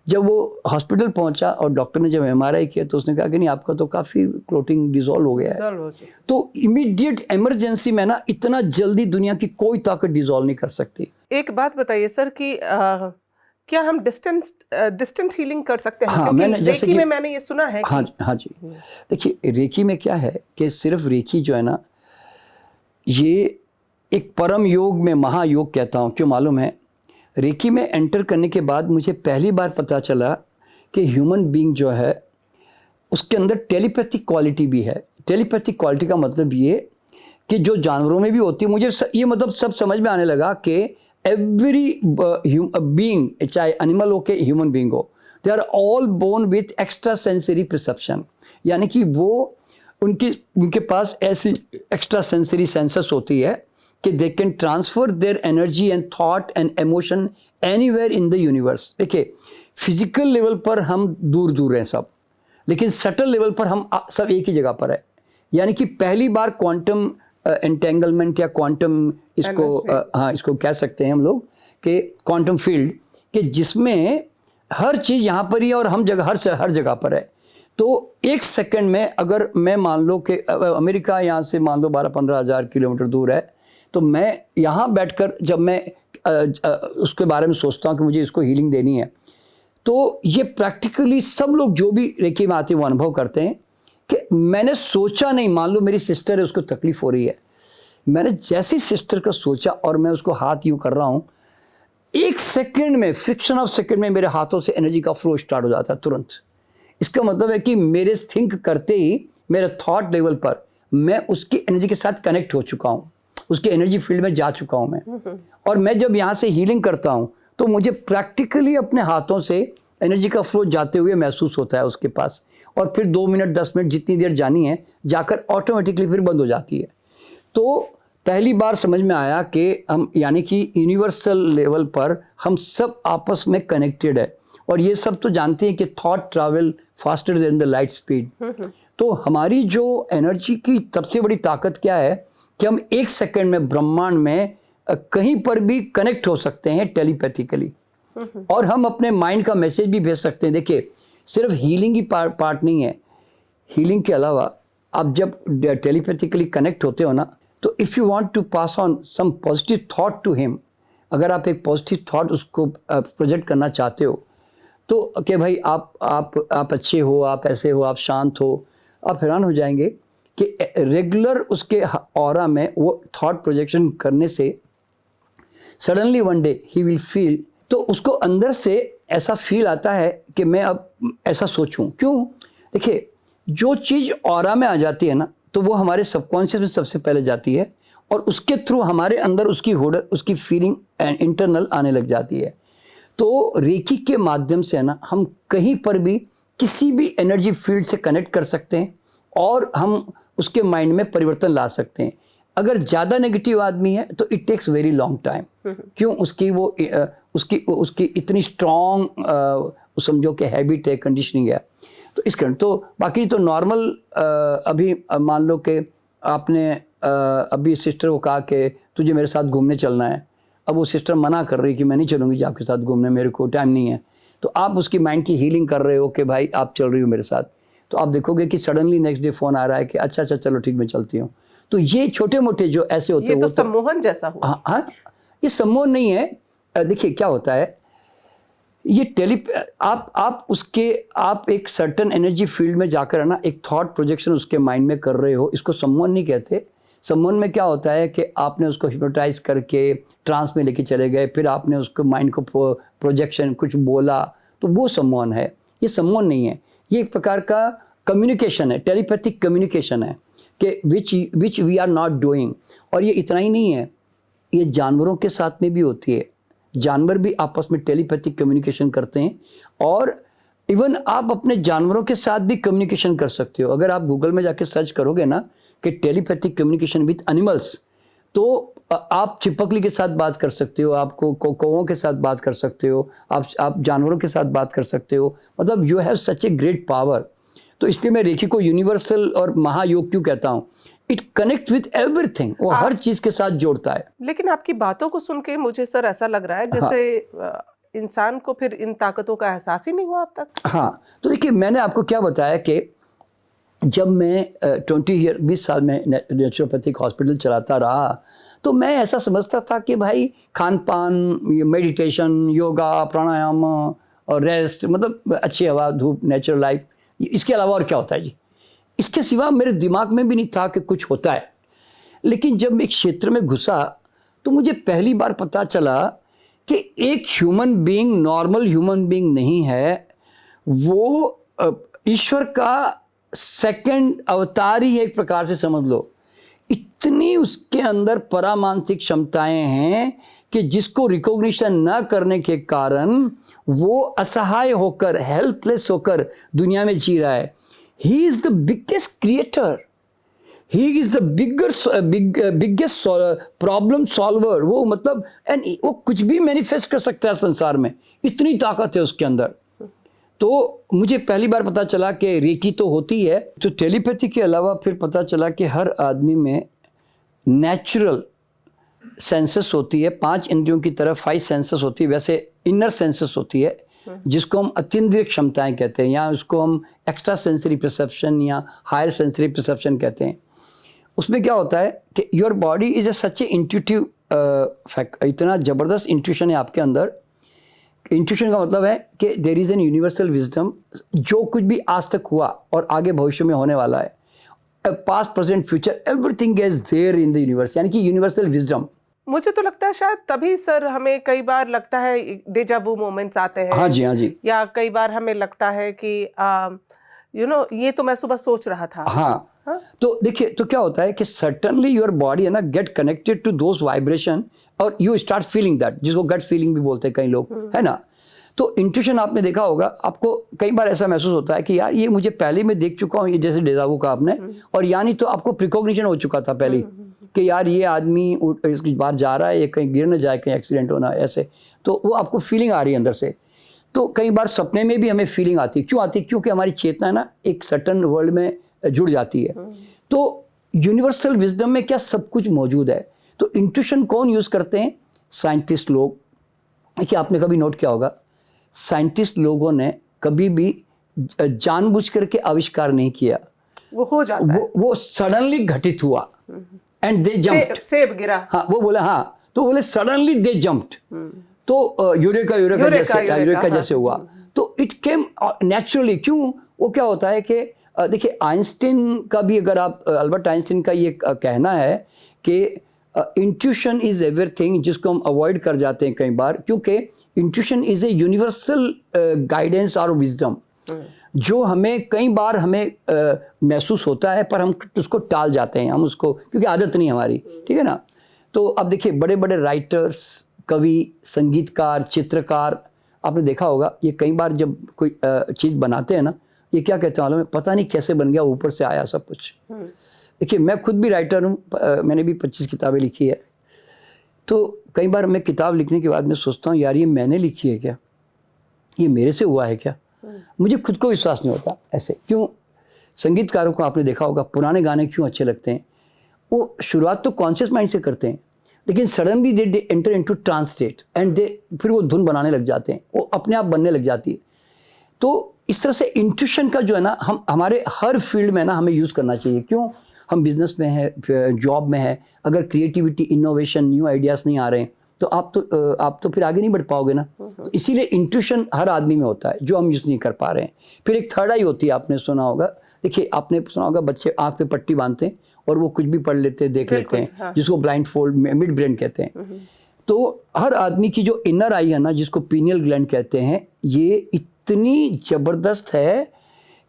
जब वो हॉस्पिटल पहुंचा और डॉक्टर ने जब MRI किया तो उसने कहा कि नहीं, आपका तो काफ़ी क्लोटिंग डिजोल्व हो गया है। तो इमीडिएट इमरजेंसी में ना इतना जल्दी दुनिया की कोई ताकत डिजोल्व नहीं कर सकती। एक बात बताइए सर कि क्या हम डिस्टेंट हीलिंग कर सकते हैं? हाँ, क्योंकि मैंने जैसे रेकी कि में मैंने ये सुना है हाँ कि हाँ जी, देखिए रेकी में क्या है कि सिर्फ रेकी जो है ना, ये एक परम योग में महायोग कहता हूँ। क्यों मालूम है? रेकी में एंटर करने के बाद मुझे पहली बार पता चला कि ह्यूमन बीइंग जो है उसके अंदर टेलीपैथिक क्वालिटी भी है। टेलीपैथिक क्वालिटी का मतलब ये कि जो जानवरों में भी होती है, मुझे ये मतलब सब समझ में आने लगा कि एवरी बीइंग, चाहे एनिमल हो के ह्यूमन बीइंग हो, they are all born with extra sensory perception. यानी कि वो उनके पास ऐसी एक्स्ट्रा सेंसरी सेंसस होती है कि they can transfer their energy and thought and emotion anywhere in the universe. देखिए फिजिकल लेवल पर हम दूर दूर हैं सब, लेकिन सटल लेवल पर हम सब एक ही जगह पर है। यानी कि पहली बार क्वांटम एंटेंगलमेंट या क्वांटम इसको कह सकते हैं हम लोग कि क्वांटम फील्ड, कि जिसमें हर चीज़ यहाँ पर ही है और हम हर जगह पर है। तो एक सेकंड में अगर मैं मान लो कि अमेरिका यहाँ से मान लो 12-15 हज़ार किलोमीटर दूर है, तो मैं यहाँ बैठकर जब मैं उसके बारे में सोचता हूँ कि मुझे इसको हीलिंग देनी है, तो ये प्रैक्टिकली सब लोग जो भी रेकी में आते हैं वो अनुभव करते हैं कि मैंने सोचा नहीं, मान लो मेरी सिस्टर है, उसको तकलीफ हो रही है, मैंने जैसी सिस्टर का सोचा और मैं उसको हाथ यूँ कर रहा हूँ, एक सेकंड में, फ्रिक्शन ऑफ सेकंड में मेरे हाथों से एनर्जी का फ्लो स्टार्ट हो जाता है तुरंत। इसका मतलब है कि मेरे थिंक करते ही मेरे थॉट लेवल पर मैं उसकी एनर्जी के साथ कनेक्ट हो चुका हूँ, उसके एनर्जी फील्ड में जा चुका हूँ मैं। और मैं जब यहाँ से हीलिंग करता हूँ तो मुझे प्रैक्टिकली अपने हाथों से एनर्जी का फ्लो जाते हुए महसूस होता है उसके पास, और फिर 2 मिनट 10 मिनट जितनी देर जानी है जाकर ऑटोमेटिकली फिर बंद हो जाती है। तो पहली बार समझ में आया कि हम, यानी कि यूनिवर्सल लेवल पर हम सब आपस में कनेक्टेड है। और ये सब तो जानते हैं कि thought travel faster than the light speed. तो हमारी जो एनर्जी की सबसे बड़ी ताकत क्या है कि हम एक सेकंड में ब्रह्मांड में कहीं पर भी कनेक्ट हो सकते हैं टेलीपैथिकली, और हम अपने माइंड का मैसेज भी भेज सकते हैं। देखिए सिर्फ हीलिंग ही पार्ट नहीं है, हीलिंग के अलावा आप जब टेलीपैथिकली कनेक्ट होते हो ना, तो if you want to pass on some positive thought to him, अगर आप एक पॉजिटिव थॉट उसको प्रोजेक्ट करना चाहते हो, तो कि भाई आप अच्छे हो, आप ऐसे हो, आप शांत हो, आप हैरान हो जाएंगे कि रेगुलर उसके ऑरा में वो थॉट प्रोजेक्शन करने से suddenly one day he will feel, तो उसको अंदर से ऐसा फील आता है कि मैं अब ऐसा सोचूं। क्यों? देखिए जो चीज़ ऑरा में आ जाती है ना, तो वो हमारे सबकॉन्शियस में सबसे पहले जाती है और उसके थ्रू हमारे अंदर उसकी फीलिंग इंटरनल आने लग जाती है। तो रेकी के माध्यम से ना हम कहीं पर भी किसी भी एनर्जी फील्ड से कनेक्ट कर सकते हैं और हम उसके माइंड में परिवर्तन ला सकते हैं। अगर ज़्यादा नेगेटिव आदमी है तो it takes very long time. क्यों? उसकी इतनी स्ट्रॉन्ग समझो कि हैबिट है, कंडीशनिंग है। तो इस कारण तो बाकी तो नॉर्मल, अभी मान लो कि आपने अभी सिस्टर को कहा कि तुझे मेरे साथ घूमने चलना है, अब वो सिस्टर मना कर रही कि मैं नहीं चलूँगी जी आपके साथ घूमने, मेरे को टाइम नहीं है। तो आप उसकी माइंड की हीलिंग कर रहे हो कि भाई आप चल रही हो मेरे साथ, तो आप देखोगे कि सडनली नेक्स्ट डे फ़ोन आ रहा है कि अच्छा चलो ठीक, मैं चलती हूँ। तो ये छोटे मोटे जो ऐसे होते हैं, ये तो सम्मोहन जैसा हुआ। हाँ, ये सम्मोहन नहीं है। देखिए क्या होता है, ये आप एक सर्टन एनर्जी फील्ड में जाकर है ना, एक थॉट प्रोजेक्शन उसके माइंड में कर रहे हो, इसको सम्मोहन नहीं कहते। सम्मोहन में क्या होता है कि आपने उसको हिप्नोटाइज करके ट्रांस में लेके चले गए, फिर आपने उसको माइंड को प्रोजेक्शन कुछ बोला, तो वो सम्मोहन है। ये सम्मोहन नहीं है, ये एक प्रकार का कम्युनिकेशन है, टेलीपैथिक कम्युनिकेशन है कि which we are not doing. और ये इतना ही नहीं है, ये जानवरों के साथ में भी होती है। जानवर भी आपस में टेलीपैथिक कम्युनिकेशन करते हैं, और इवन आप अपने जानवरों के साथ भी कम्युनिकेशन कर सकते हो। अगर आप गूगल में जाके सर्च करोगे ना कि टेलीपैथिक कम्युनिकेशन विथ एनिमल्स, तो आप छिपकली के साथ बात कर सकते हो, आपको कौवों के साथ बात कर सकते हो, आप जानवरों के साथ बात कर सकते हो, मतलब you have such a great power. तो इसलिए मैं रेखी को यूनिवर्सल और महायोग क्यों कहता हूँ, इट कनेक्ट विथ एवरीथिंग, वो हर चीज के साथ जोड़ता है। लेकिन आपकी बातों को सुन के मुझे सर ऐसा लग रहा है जैसे इंसान को फिर इन ताकतों का एहसास ही नहीं हुआ अब तक। हाँ, तो देखिए मैंने आपको क्या बताया कि जब मैं 20 साल में नेचुरोपैथिक हॉस्पिटल चलाता रहा, तो मैं ऐसा समझता था कि भाई खान पान, मेडिटेशन, योगा, प्राणायाम और रेस्ट, मतलब अच्छी हवा, धूप, नेचुरल लाइफ, इसके अलावा और क्या होता है जी। इसके सिवा मेरे दिमाग में भी नहीं था कि कुछ होता है। लेकिन जब मैं एक क्षेत्र में घुसा तो मुझे पहली बार पता चला कि एक human being normal human being नहीं है, वो ईश्वर का सेकंड अवतार ही है, एक प्रकार से समझ लो। इतनी उसके अंदर परामानसिक क्षमताएं हैं कि जिसको रिकॉग्निशन न करने के कारण वो असहाय होकर, हेल्पलेस होकर दुनिया में जी रहा है। He is the biggest creator, he is the biggest problem solver. वो मतलब एंड वो कुछ भी मैनिफेस्ट कर सकता है संसार में, इतनी ताकत है उसके अंदर। तो मुझे पहली बार पता चला कि रेकी तो होती है। तो टेलीपैथी के अलावा फिर पता चला कि हर आदमी में नेचुरल सेंसेस होती है, 5 इंद्रियों की तरफ 5 सेंसेस होती है, वैसे इनर सेंसेस होती है जिसको हम अतीन्द्रिय क्षमताएं कहते हैं, या उसको हम एक्स्ट्रा सेंसरी परसेप्शन या हायर सेंसरी परसेप्शन कहते हैं। उसमें क्या होता है कि your body is a such A intuitive fact, इतना ज़बरदस्त इंट्यूशन है आपके अंदर। इंट्यूशन का मतलब है कि there is an universal wisdom, जो कुछ भी आज तक हुआ और आगे भविष्य में होने वाला है, past present future, everything is there in the universe, यानी कि यूनिवर्सल विजडम। मुझे तो लगता है शायद तभी सर हमें कई बार लगता है डेजा वू मोमेंट्स आते हैं। हाँ जी, हाँ जी। या कई बार हमें लगता है कि ये तो मैं सुबह सोच रहा था। हाँ, तो देखिए, तो क्या होता है कि सर्टनली योर बॉडी है ना get connected to those vibration और यू स्टार्ट फीलिंग दैट, जिसको गट फीलिंग भी बोलते हैं कई लोग, है ना। तो इंट्यूशन आपने देखा होगा, आपको कई बार ऐसा महसूस होता है कि यार ये मुझे पहले मैं देख चुका हूँ, ये जैसे डेजावू का आपने, और यानी तो आपको प्रिकॉग्निशन हो चुका था पहले कि यार ये आदमी इसकी बाहर जा रहा है, ये कहीं गिर न जाए, कहीं एक्सीडेंट होना है, ऐसे। तो वो आपको फीलिंग आ रही है अंदर से। तो कई बार सपने में भी हमें फीलिंग आती है। क्यों आती है? क्योंकि हमारी चेतना ना एक सर्टन वर्ल्ड में जुड़ जाती है। तो यूनिवर्सल विजडम में क्या सब कुछ मौजूद है। तो इंट्यूशन कौन यूज़ करते हैं? साइंटिस्ट लोग। देखिए, आपने कभी नोट किया होगा, साइंटिस्ट लोगों ने कभी भी जानबूझ करके आविष्कार नहीं किया, वो हो जाता है, वो सडनली घटित हुआ एंड दे जंप्ड। सेब गिरा। हाँ, वो बोला, हाँ, तो बोले सडनली दे जंप्ड। तो यूरेका जैसे हुआ। तो इट केम नेचुरली। क्यों? वो क्या होता है कि देखिए, आइंस्टीन का भी, अगर आप अल्बर्ट आइंस्टीन का ये कहना है कि इंट्यूशन इज एवरीथिंग, जिसको हम अवॉइड कर जाते हैं कई बार, क्योंकि intuition is a universal guidance और विजडम, जो हमें कई बार हमें महसूस होता है, पर हम उसको टाल जाते हैं, हम उसको, क्योंकि आदत नहीं हमारी, ठीक है ना। तो अब देखिए, बड़े बड़े राइटर्स, कवि, संगीतकार, चित्रकार, आपने देखा होगा, ये कई बार जब कोई चीज़ बनाते हैं ना, ये क्या कहते हैं मालूम है? पता नहीं कैसे बन गया, ऊपर से आया सब कुछ। देखिए, मैं खुद भी राइटर हूँ, मैंने भी 25 किताबें लिखी है। तो कई बार मैं किताब लिखने के बाद मैं सोचता हूँ, यार ये मैंने लिखी है क्या? ये मेरे से हुआ है क्या? मुझे खुद को विश्वास नहीं होता ऐसे। क्यों? संगीतकारों को आपने देखा होगा, पुराने गाने क्यों अच्छे लगते हैं? वो शुरुआत तो कॉन्शियस माइंड से करते हैं, लेकिन suddenly they enter into trance state and फिर वो धुन बनाने लग जाते हैं, वो अपने आप बनने लग जाती है। तो इस तरह से इंट्यूशन का जो है ना, हम हमारे हर फील्ड में ना हमें यूज़ करना चाहिए। क्यों? हम बिजनेस में है, जॉब में है, अगर क्रिएटिविटी, इनोवेशन, न्यू आइडियाज़ नहीं आ रहे हैं तो आप तो फिर आगे नहीं बढ़ पाओगे ना। तो इसीलिए इंट्यूशन हर आदमी में होता है, जो हम यूज़ नहीं कर पा रहे हैं। फिर एक थर्ड आई होती है, आपने सुना होगा। देखिए, आपने सुना होगा, बच्चे आँख पे पट्टी बांधते हैं और वो कुछ भी पढ़ लेते हैं, देख लेते हैं, हाँ। जिसको ब्लाइंड फोल्ड, मिड ब्रेन कहते हैं। तो हर आदमी की जो इनर आई है ना, जिसको पीनियल ग्लैंड कहते हैं, ये इतनी ज़बरदस्त है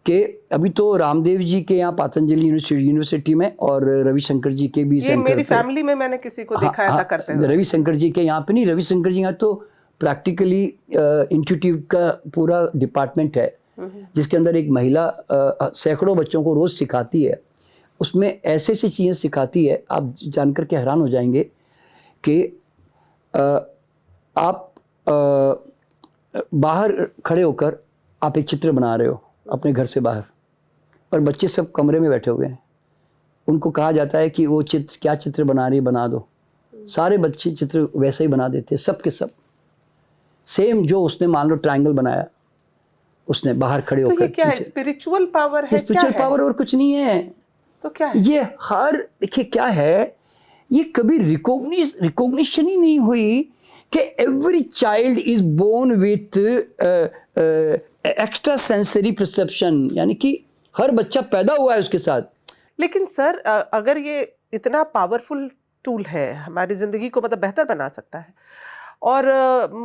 कि अभी तो रामदेव जी के यहाँ पातंजलि यूनिवर्सिटी में और रविशंकर जी के भी ये मेरी फैमिली में मैंने किसी को देखा ऐसा करते हैं। रविशंकर जी के यहाँ पे नहीं, रविशंकर जी यहाँ तो प्रैक्टिकली इंस्टीट्यूट का पूरा डिपार्टमेंट है, जिसके अंदर एक महिला सैकड़ों बच्चों को रोज़ सिखाती है। उसमें ऐसे ऐसी चीज़ें सिखाती है, आप जानकर के हैरान हो जाएंगे कि आप बाहर खड़े होकर आप एक चित्र बना रहे हो अपने घर से बाहर, और बच्चे सब कमरे में बैठे हुए हैं। उनको कहा जाता है कि वो चित्र, क्या चित्र बना रही है, बना दो। सारे बच्चे चित्र वैसे ही बना देते हैं, सब के सब सेम। जो उसने मान लो ट्रायंगल बनाया, उसने बाहर खड़े होकर। तो ये क्या है, स्पिरिचुअल पावर है? स्पिरिचुअल पावर और कुछ नहीं है। तो क्या है ये? हर देखिए क्या है, ये कभी रिकॉग्निशन ही नहीं हुई कि every child is born with extra sensory perception, यानी कि हर बच्चा पैदा हुआ है उसके साथ। लेकिन सर अगर ये इतना पावरफुल टूल है, हमारी ज़िंदगी को मतलब बेहतर बना सकता है, और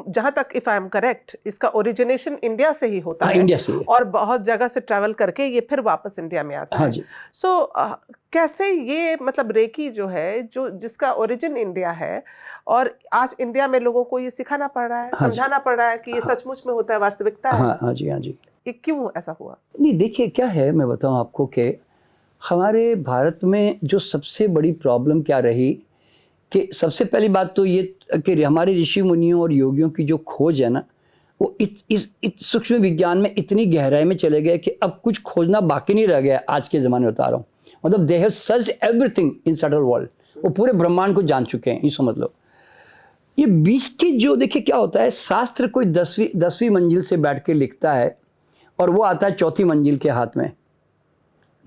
जहाँ तक इफ़ आई एम करेक्ट, इसका ओरिजिनेशन इंडिया से ही होता है। इंडिया से, और बहुत जगह से ट्रैवल करके ये फिर वापस इंडिया में आता है। जी। सो कैसे ये मतलब रेकी जो है, जो जिसका ओरिजिन इंडिया है, और आज इंडिया में लोगों को ये सिखाना पड़ रहा है, समझाना पड़ रहा है कि ये सचमुच में होता है, वास्तविकता है। हाँ जी, हाँ जी। ये क्यों ऐसा हुआ? नहीं, देखिए क्या है, मैं बताऊं आपको कि हमारे भारत में जो सबसे बड़ी प्रॉब्लम क्या रही कि सबसे पहली बात तो ये कि हमारे ऋषि मुनियों और योगियों की जो खोज है ना, वो इस सूक्ष्म विज्ञान में इतनी गहराई में चले गए कि अब कुछ खोजना बाकी नहीं रह गया। आज के ज़माने में बता रहा हूँ, मतलब they have searched everything in subtle world. वो पूरे ब्रह्मांड को जान चुके हैं, ये समझ लो। ये बीच की जो, देखिए क्या होता है, शास्त्र कोई 10वीं मंजिल से बैठ के लिखता है और वो आता है 4थी मंजिल के हाथ में,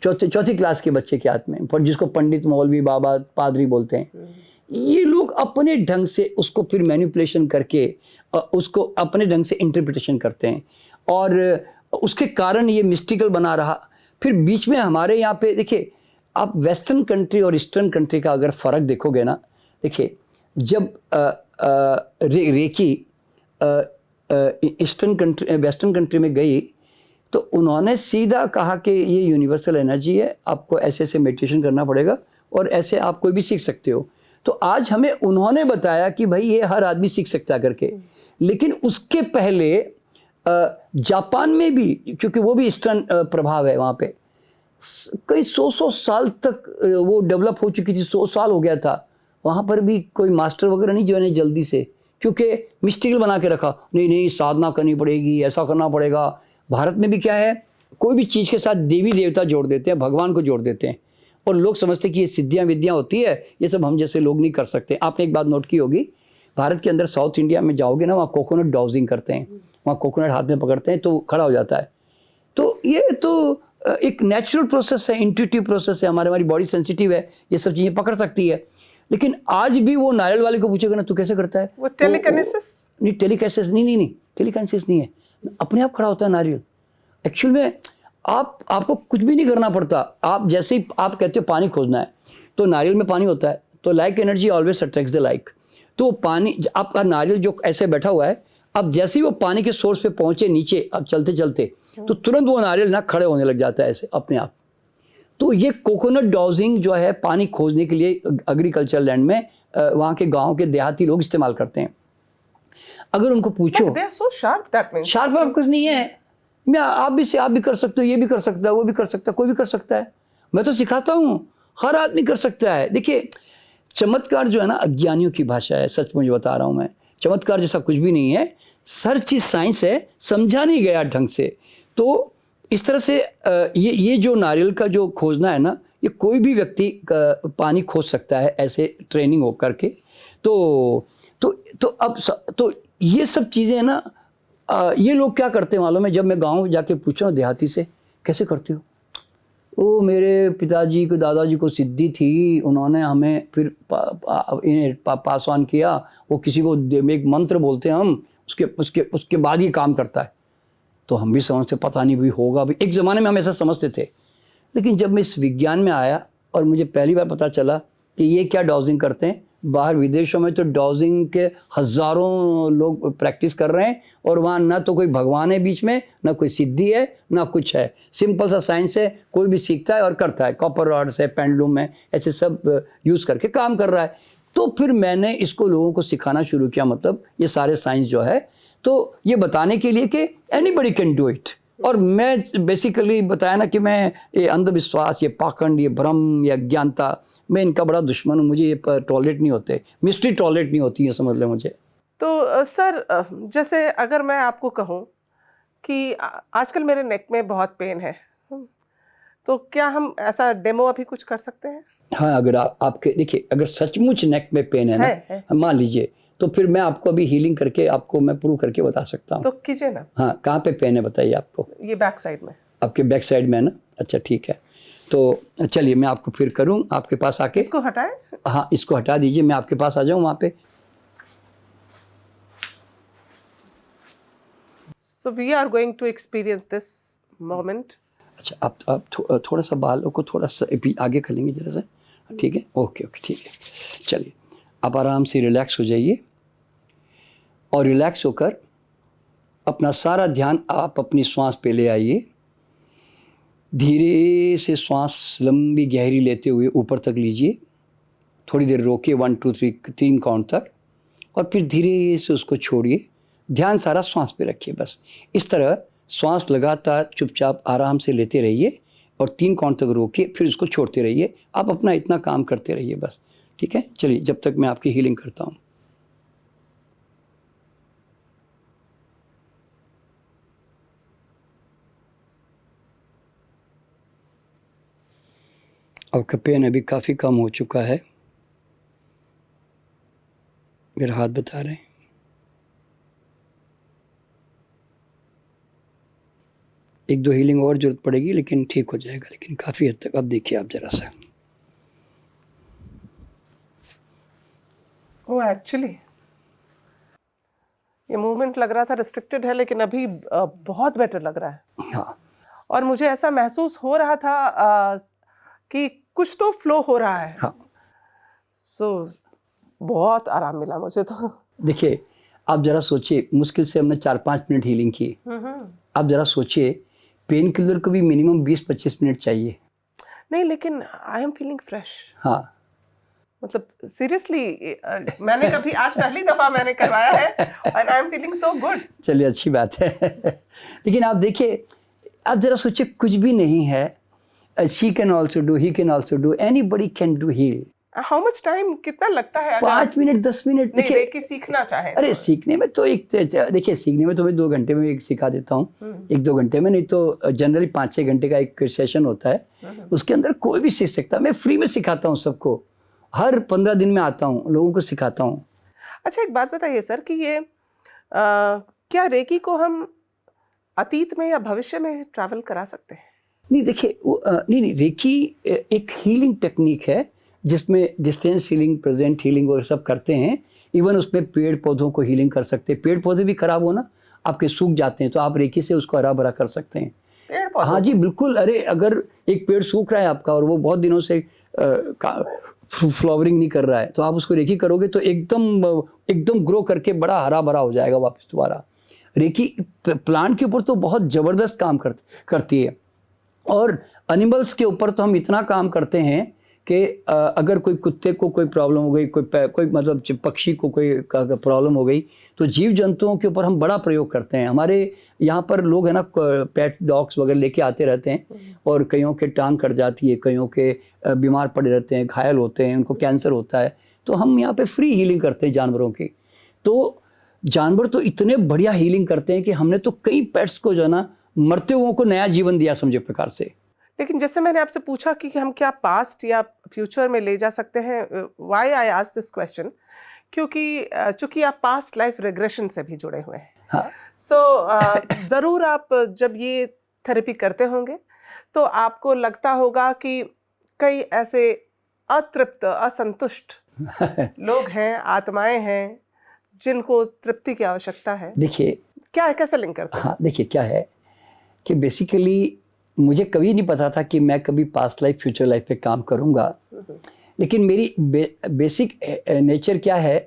चौथी क्लास के बच्चे के हाथ में, पर जिसको पंडित, मौलवी, बाबा, पादरी बोलते हैं। ये लोग अपने ढंग से उसको फिर मैनिपुलेशन करके उसको अपने ढंग से इंटरप्रिटेशन करते हैं, और उसके कारण ये मिस्टिकल बना रहा। फिर बीच में हमारे यहाँ पे देखिए, आप वेस्टर्न कंट्री और ईस्टर्न कंट्री का अगर फ़र्क देखोगे ना, देखिए जब reiki eastern country western country में गई तो उन्होंने सीधा कहा कि ये यूनिवर्सल एनर्जी है, आपको ऐसे ऐसे मेडिटेशन करना पड़ेगा और ऐसे आप कोई भी सीख सकते हो। तो आज हमें उन्होंने बताया कि भाई ये हर आदमी सीख सकता करके। लेकिन उसके पहले जापान में भी, क्योंकि वो भी ईस्टर्न प्रभाव है वहाँ पे, कई 100 साल तक वो डेवलप हो चुकी थी। 100 साल हो गया था, वहाँ पर भी कोई मास्टर वगैरह नहीं जो है जल्दी से, क्योंकि मिस्टिकल बना के रखा। नहीं साधना करनी पड़ेगी, ऐसा करना पड़ेगा। भारत में भी क्या है, कोई भी चीज़ के साथ देवी देवता जोड़ देते हैं, भगवान को जोड़ देते हैं, और लोग समझते हैं कि ये सिद्धियाँ विद्याँ होती है, ये सब हम जैसे लोग नहीं कर सकते। आपने एक बात नोट की होगी, भारत के अंदर साउथ इंडिया में जाओगे ना, वहाँ कोकोनट डॉजिंग करते हैं, वहाँ कोकोनट हाथ में पकड़ते हैं तो खड़ा हो जाता है। तो ये तो एक नेचुरल प्रोसेस है, इंट्यूटिव प्रोसेस है, हमारी बॉडी सेंसिटिव है, ये सब चीज़ें पकड़ सकती है। लेकिन आज भी वो नारियल वाले को पूछेगा ना, तू कैसे करता है? वो टेलीकाइनेसिस नहीं, टेलीकाइनेसिस नहीं, टेलीकाइनेसिस नहीं है, अपने आप खड़ा होता है नारियल। एक्चुअल में आपको कुछ भी नहीं करना पड़ता। आप जैसे ही आप कहते हो पानी खोजना है, तो नारियल में पानी होता है, तो like energy always attracts the like. तो पानी, आपका नारियल जो ऐसे बैठा हुआ है, अब जैसे ही वो पानी के सोर्स पे पहुंचे नीचे, अब चलते चलते, तो तुरंत वो नारियल ना खड़े होने लग जाता है ऐसे अपने आप। तो ये कोकोनट डॉजिंग जो है, पानी खोजने के लिए एग्रीकल्चर लैंड में वहाँ के गाँव के देहाती लोग इस्तेमाल करते हैं। अगर उनको पूछो, शार्प कुछ नहीं है, मैं आप भी कर सकते हो, ये भी कर सकता है, वो भी कर सकता है, कोई भी कर सकता है। मैं तो सिखाता हूँ, हर आदमी कर सकता है। देखिए चमत्कार जो है ना, अज्ञानियों की भाषा है, सच मुझे बता रहा हूँ मैं। चमत्कार जैसा कुछ भी नहीं है, हर चीज़ साइंस है, समझा नहीं गया ढंग से। तो इस तरह से ये जो नारियल का जो खोजना है ना, ये कोई भी व्यक्ति पानी खोज सकता है ऐसे ट्रेनिंग हो करके। तो अब तो ये सब चीज़ें ना, ये लोग क्या करते हैं मालूम है? जब मैं गांव जाके पूछा देहाती से, कैसे करते हो? वो मेरे पिताजी को, दादाजी को सिद्धि थी, उन्होंने हमें फिर इन्हें पास ऑन किया। वो किसी को एक मंत्र बोलते हैं हम, उसके बाद ये काम करता है। तो हम भी समझते, पता नहीं भी होगा भी। एक ज़माने में हम ऐसा समझते थे, लेकिन जब मैं इस विज्ञान में आया और मुझे पहली बार पता चला कि ये क्या डॉजिंग करते हैं। बाहर विदेशों में तो डॉजिंग के हज़ारों लोग प्रैक्टिस कर रहे हैं, और वहाँ ना तो कोई भगवान है बीच में, ना कोई सिद्धि है, ना कुछ है। सिंपल सा साइंस है, कोई भी सीखता है और करता है। कॉपर रॉड्स है, पेंडुलम है, ऐसे सब यूज़ करके काम कर रहा है। तो फिर मैंने इसको लोगों को सिखाना शुरू किया, मतलब ये सारे साइंस जो है, तो ये बताने के लिए कि एनीबडी कैन डू इट। और मैं बेसिकली बताया ना कि मैं ये अंधविश्वास, ये पाखंड, ये भ्रम या अज्ञानता, मैं इनका बड़ा दुश्मन हूँ। मुझे ये टॉलरेट नहीं होते, मिस्ट्री टॉलरेट नहीं होती है, समझ लें मुझे। तो सर जैसे अगर मैं आपको कहूँ कि आजकल मेरे नेक में बहुत पेन है, तो क्या हम ऐसा डेमो अभी कुछ कर सकते हैं? हाँ, अगर आपके देखिए, अगर सचमुच नेक में पेन है ना, मान लीजिए, तो फिर मैं आपको अभी हीलिंग करके आपको मैं प्रूव करके बता सकता हूँ। तो कीजिए ना। हाँ, कहाँ पे पेन है बताइए आपको? ये बैक साइड में। आपके बैक साइड में है ना? अच्छा, ठीक है। तो चलिए मैं आपको फिर करूँ आपके पास आके। इसको हटाएं? हाँ, इसको हटा दीजिए, मैं आपके पास आ जाऊँ वहाँ पे। So we are going to experience this moment. अच्छा, आप थोड़ा सा बालों को थोड़ा सा आगे कर लेंगे जरा सा, ठीक है? ओके ओके, ठीक है। चलिए, आप आराम से रिलैक्स हो जाइए और रिलैक्स होकर अपना सारा ध्यान आप अपनी श्वास पे ले आइए। धीरे से श्वास लंबी गहरी लेते हुए ऊपर तक लीजिए, थोड़ी देर रोकिए, 1 2 3 काउंट तक, और फिर धीरे से उसको छोड़िए। ध्यान सारा श्वास पे रखिए बस। इस तरह श्वास लगातार चुपचाप आराम से लेते रहिए और 3 काउंट तक रोकिए, फिर उसको छोड़ते रहिए। आप अपना इतना काम करते रहिए बस, ठीक है? चलिए, जब तक मैं आपकी हीलिंग करता हूँ। आपका पेन अभी काफ़ी कम हो चुका है, मेरे हाथ बता रहे हैं। एक दो हीलिंग और जरूरत पड़ेगी, लेकिन ठीक हो जाएगा, लेकिन काफ़ी हद तक। अब देखिए आप ज़रा सा। वो एक्चुअली ये मूवमेंट लग रहा था रिस्ट्रिक्टेड है, लेकिन अभी बहुत बेटर लग रहा है। हाँ, और मुझे ऐसा महसूस हो रहा था कि कुछ तो फ्लो हो रहा है। हाँ। सो बहुत आराम मिला मुझे तो। देखिए, आप ज़रा सोचिए, मुश्किल से हमने 4-5 मिनट हीलिंग की। आप ज़रा सोचिए, पेन किलर को भी मिनिमम 20-25 मिनट चाहिए। नहीं, लेकिन आई एम फीलिंग फ्रेश। हाँ, मतलब सीरियसली मैंने कभी आज पहली दफा मैंने करवाया है and I am feeling so good. चलिए, अच्छी बात है। लेकिन आप देखिए, आप ज़रा सोचिए, कुछ भी नहीं है। She can also do, he can also do, anybody can do heal. How much time, कितना लगता है? 5 मिनट 10 मिनट। नहीं, रेकी सीखना चाहे अरे सीखने में तो देखिए, सीखने में तो मैं 2 घंटे में एक सिखा देता हूँ, 1-2 घंटे में, नहीं तो जनरली 5-6 घंटे का एक सेशन होता है। उसके अंदर कोई भी सीख सकता है। मैं फ्री में सिखाता हूँ सबको, हर 15 दिन में आता हूँ, लोगों को सिखाता हूँ। अच्छा, एक बात बताइए सर कि ये क्या रेकी को हम अतीत में या भविष्य में ट्रैवल करा सकते हैं? नहीं, देखिए, नहीं, रेकी एक हीलिंग टेक्निक है जिसमें डिस्टेंस हीलिंग, प्रेजेंट हीलिंग और सब करते हैं। इवन उसमें पेड़ पौधों को हीलिंग कर सकते हैं। पेड़ पौधे भी खराब हो ना, आपके सूख जाते हैं, तो आप रेकी से उसको हरा भरा कर सकते हैं। पेड़ पौधे? हाँ जी, बिल्कुल। अरे, अगर एक पेड़ सूख रहा है आपका और वो बहुत दिनों से फ्लावरिंग नहीं कर रहा है, तो आप उसको रेकी करोगे तो एकदम ग्रो करके बड़ा हरा भरा हो जाएगा वापस दोबारा। रेकी प्लांट के ऊपर तो बहुत ज़बरदस्त काम करती है, और एनिमल्स के ऊपर तो हम इतना काम करते हैं कि अगर कोई कुत्ते को कोई प्रॉब्लम हो गई, कोई मतलब पक्षी को कोई प्रॉब्लम हो गई, तो जीव जंतुओं के ऊपर हम बड़ा प्रयोग करते हैं। हमारे यहाँ पर लोग है ना, पेट डॉग्स वगैरह लेके आते रहते हैं, और कईयों के टांग कट जाती है, कईयों के बीमार पड़े रहते हैं, घायल होते हैं, उनको कैंसर होता है, तो हम यहाँ पे फ्री हीलिंग करते हैं जानवरों की। तो जानवर तो इतने बढ़िया हीलिंग करते हैं कि हमने तो कई पेट्स को जो है ना, मरते हुओं को नया जीवन दिया, समझे प्रकार से। लेकिन जैसे मैंने आपसे पूछा कि हम क्या पास्ट या फ्यूचर में ले जा सकते हैं, why I asked this question, क्योंकि चूंकि आप पास्ट लाइफ रिग्रेशन से भी जुड़े हुए हैं। हाँ। सो ज़रूर आप जब ये थेरेपी करते होंगे तो आपको लगता होगा कि कई ऐसे अतृप्त, असंतुष्ट लोग हैं, आत्माएं हैं, जिनको तृप्ति की आवश्यकता है। देखिए, क्या है, कैसे लिंक करते हैं? हाँ, देखिए क्या है कि बेसिकली मुझे कभी नहीं पता था कि मैं कभी पास्ट लाइफ फ्यूचर लाइफ पे काम करूँगा, लेकिन मेरी बेसिक नेचर क्या है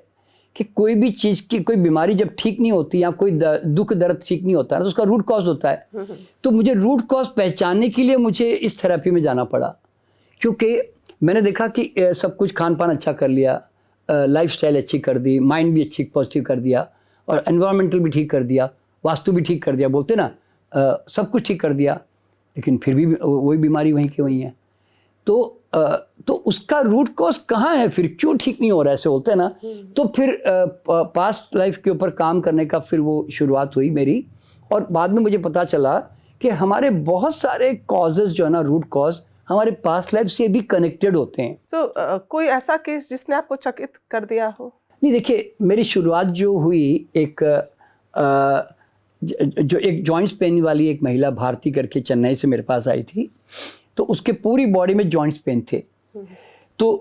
कि कोई भी चीज़ की कोई बीमारी जब ठीक नहीं होती या कोई दुख दर्द ठीक नहीं होता है तो उसका रूट कॉज होता है। तो मुझे रूट कॉज पहचानने के लिए मुझे इस थेरेपी में जाना पड़ा, क्योंकि मैंने देखा कि सब कुछ खान पान अच्छा कर लिया, लाइफस्टाइल अच्छी कर दी, माइंड भी अच्छी पॉजिटिव कर दिया, और एनवायरमेंटल भी ठीक कर दिया, वास्तु भी ठीक कर दिया, बोलते ना, सब कुछ ठीक कर दिया, लेकिन फिर भी वही बीमारी वहीं की वहीं है। तो उसका रूट कॉज कहाँ है, फिर क्यों ठीक नहीं हो रहा है, ऐसे होते हैं ना। तो फिर पास्ट लाइफ के ऊपर काम करने का फिर वो शुरुआत हुई मेरी, और बाद में मुझे पता चला कि हमारे बहुत सारे कॉजेज जो है ना, रूट कॉज हमारे पास्ट लाइफ से भी कनेक्टेड होते हैं। कोई ऐसा केस जिसने आपको चकित कर दिया हो? नहीं, देखिए, मेरी शुरुआत जो हुई एक जो एक जॉइंट्स पेन वाली एक महिला भारती करके चेन्नई से मेरे पास आई थी, तो उसके पूरी बॉडी में जॉइंट्स पेन थे। तो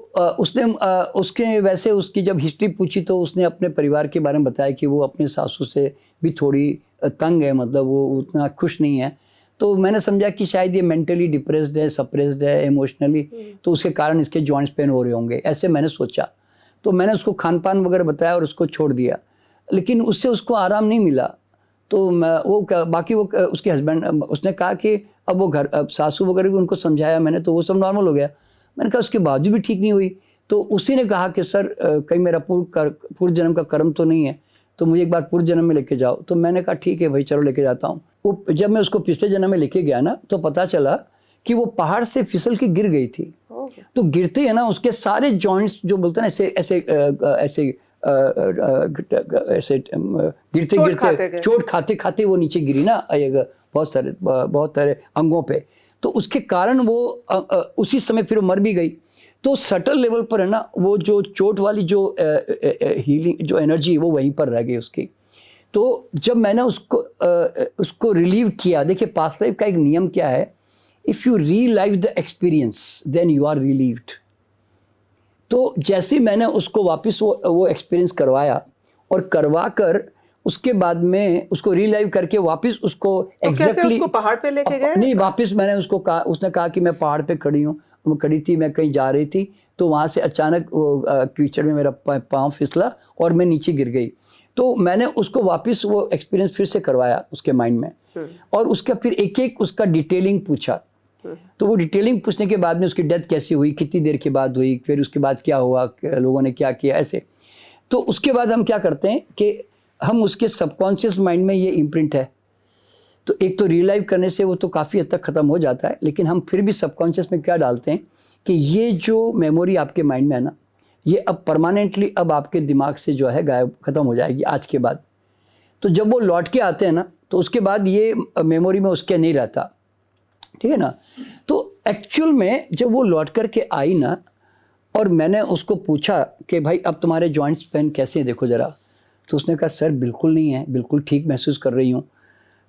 उसके वैसे उसकी जब हिस्ट्री पूछी तो उसने अपने परिवार के बारे में बताया कि वो अपने सासू से भी थोड़ी तंग है, मतलब वो उतना खुश नहीं है। तो मैंने समझा कि शायद ये मेंटली डिप्रेस्ड है, सप्रेस्ड है इमोशनली, तो उसके कारण इसके जॉइंट्स पेन हो रहे होंगे, ऐसे मैंने सोचा। तो मैंने उसको खान पान वगैरह बताया और उसको छोड़ दिया, लेकिन उससे उसको आराम नहीं मिला। तो बाकी वो उसके हस्बैंड, उसने कहा कि अब वो घर, अब सासू वगैरह भी उनको समझाया मैंने, तो वो सब नॉर्मल हो गया। मैंने कहा उसके बावजूद भी ठीक नहीं हुई। तो उसी ने कहा कि सर कहीं मेरा पूर्व जन्म का कर्म तो नहीं है, तो मुझे एक बार पूर्व जन्म में लेके जाओ। तो मैंने कहा ठीक है भाई, चलो लेके जाता हूँ। वो जब मैं उसको पिछले जन्म में लेके गया ना, तो पता चला कि वो पहाड़ से फिसल के गिर गई थी। तो गिरते है ना, उसके सारे जॉइंट्स जो बोलते हैं ऐसे ऐसे ऐसे ऐसे गिरते गिरते चोट खाते खाते वो नीचे गिरी ना, बहुत सारे अंगों पे। तो उसके कारण वो उसी समय फिर मर भी गई। तो सटल लेवल पर है ना, वो जो चोट वाली जो हीलिंग जो एनर्जी वो वहीं पर रह गई उसकी। तो जब मैंने उसको रिलीव किया, देखिए पास्ट लाइफ का एक नियम क्या है, if you relive the experience then you are relieved. तो जैसे मैंने उसको वापस वो एक्सपीरियंस करवाया, और करवा कर उसके बाद में उसको रीलाइव करके वापस उसको तो कैसे उसको पहाड़ पे लेके गए? नहीं, वापस मैंने उसको कहा, उसने कहा कि मैं पहाड़ पे खड़ी थी, मैं कहीं जा रही थी, तो वहाँ से अचानक कीचड़ में मेरा पाँव फिसला और मैं नीचे गिर गई। तो मैंने उसको वापस वो एक्सपीरियंस फिर से करवाया उसके माइंड में, और उसका फिर एक एक उसका डिटेलिंग पूछा। तो वो डिटेलिंग पूछने के बाद में उसकी डेथ कैसी हुई, कितनी देर के बाद हुई, फिर उसके बाद क्या हुआ, लोगों ने क्या किया, ऐसे। तो उसके बाद हम क्या करते हैं कि हम उसके सबकॉन्शियस माइंड में ये इम्प्रिंट है, तो एक तो रियलाइव करने से वो तो काफ़ी हद तक ख़त्म हो जाता है, लेकिन हम फिर भी सबकॉन्शियस में क्या डालते हैं कि ये जो मेमोरी आपके माइंड में है ना, ये अब परमानेंटली अब आपके दिमाग से जो है गायब, ख़त्म हो जाएगी आज के बाद। तो जब वो लौट के आते हैं ना, तो उसके बाद ये मेमोरी में उसके नहीं रहता, ठीक है ना। तो एक्चुअल में जब वो लौट कर के आई ना, और मैंने उसको पूछा कि भाई अब तुम्हारे जॉइंट्स पेन कैसे हैं, देखो ज़रा। तो उसने कहा सर बिल्कुल नहीं है, बिल्कुल ठीक महसूस कर रही हूँ।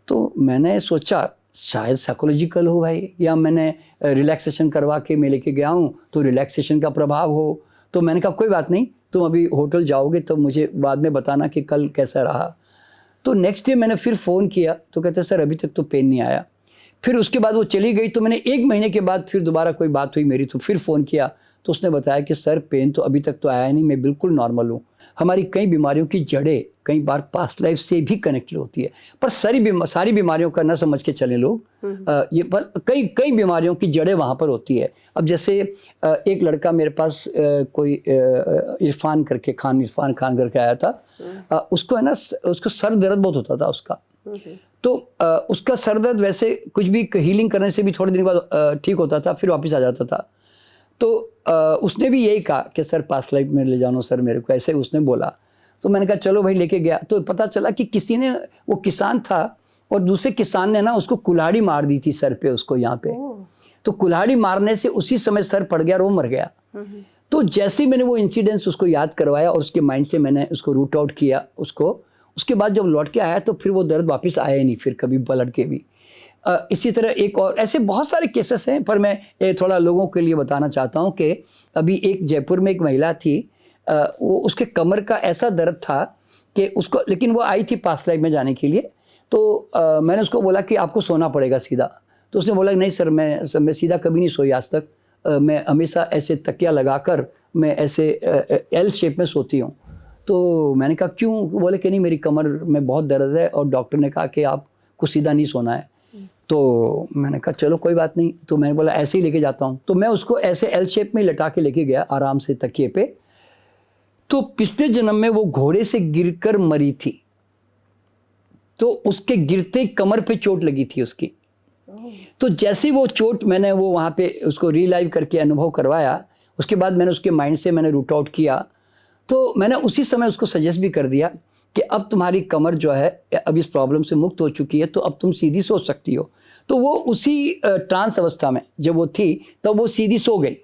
तो मैंने सोचा शायद साइकोलॉजिकल हो भाई, या मैंने रिलैक्सेशन करवा के मैं लेके गया हूँ तो रिलैक्सेशन का प्रभाव हो। तो मैंने कहा कोई बात नहीं, तुम अभी होटल जाओगे तो मुझे बाद में बताना कि कल कैसा रहा। तो नेक्स्ट डे मैंने फिर फ़ोन किया, तो कहते सर अभी तक तो पेन नहीं आया। फिर उसके बाद वो चली गई, तो मैंने 1 महीने के बाद फिर दोबारा कोई बात हुई मेरी, तो फिर फ़ोन किया, तो उसने बताया कि सर पेन तो अभी तक तो आया नहीं, मैं बिल्कुल नॉर्मल हूँ। हमारी कई बीमारियों की जड़ें कई बार पास्ट लाइफ से भी कनेक्टेड होती है, पर सारी बीमारियों का ना समझ के चले लोग, ये पर कई बीमारियों की जड़ें वहाँ पर होती है। अब जैसे एक लड़का मेरे पास कोई इरफान खान करके आया था, उसको है ना, उसको सर दर्द बहुत होता था उसका। तो उसका सर दर्द वैसे कुछ भी हीलिंग करने से भी थोड़े दिन बाद ठीक होता था, फिर वापस आ जाता था। तो उसने भी यही कहा कि सर पास्ट लाइफ में ले जानो सर मेरे को, ऐसे उसने बोला। तो मैंने कहा चलो भाई लेके गया। तो पता चला कि किसी ने, वो किसान था और दूसरे किसान ने ना उसको कुल्हाड़ी मार दी थी सर पे, उसको यहाँ पे। तो कुल्हाड़ी मारने से उसी समय सर पड़ गया और वो मर गया। तो जैसे ही मैंने वो इंसिडेंट्स उसको याद करवाया और उसके माइंड से मैंने उसको रूट आउट किया उसको, उसके बाद जब लौट के आया तो फिर वो दर्द वापस आया ही नहीं, फिर कभी पलट के भी। इसी तरह एक और ऐसे बहुत सारे केसेस हैं, पर मैं थोड़ा लोगों के लिए बताना चाहता हूँ कि अभी एक जयपुर में एक महिला थी, वो उसके कमर का ऐसा दर्द था कि उसको, लेकिन वो आई थी पास्ट लाइफ में जाने के लिए। तो मैंने उसको बोला कि आपको सोना पड़ेगा सीधा। तो उसने बोला नहीं सर, मैं सीधा कभी नहीं सोई आज तक, मैं हमेशा ऐसे तकिया लगाकर मैं ऐसे एल शेप में सोती हूँ। तो मैंने कहा क्यों? बोले कि नहीं मेरी कमर में बहुत दर्द है और डॉक्टर ने कहा कि आपको सीधा नहीं सोना है। तो मैंने कहा चलो कोई बात नहीं। तो मैंने बोला ऐसे ही लेके जाता हूँ। तो मैं उसको ऐसे एल शेप में लटा के लेके गया आराम से तकिए पे। तो पिछले जन्म में वो घोड़े से गिरकर मरी थी। तो उसके गिरते कमर पे चोट लगी थी उसकी। तो जैसे वो चोट मैंने वो वहाँ पे उसको रिलाइव करके अनुभव करवाया, उसके बाद मैंने उसके माइंड से मैंने रूट आउट किया। तो मैंने उसी समय उसको सजेस्ट भी कर दिया कि अब तुम्हारी कमर जो है अब इस प्रॉब्लम से मुक्त हो चुकी है, तो अब तुम सीधी सो सकती हो। तो वो उसी ट्रांस अवस्था में जब वो थी तब वो सीधी सो गई,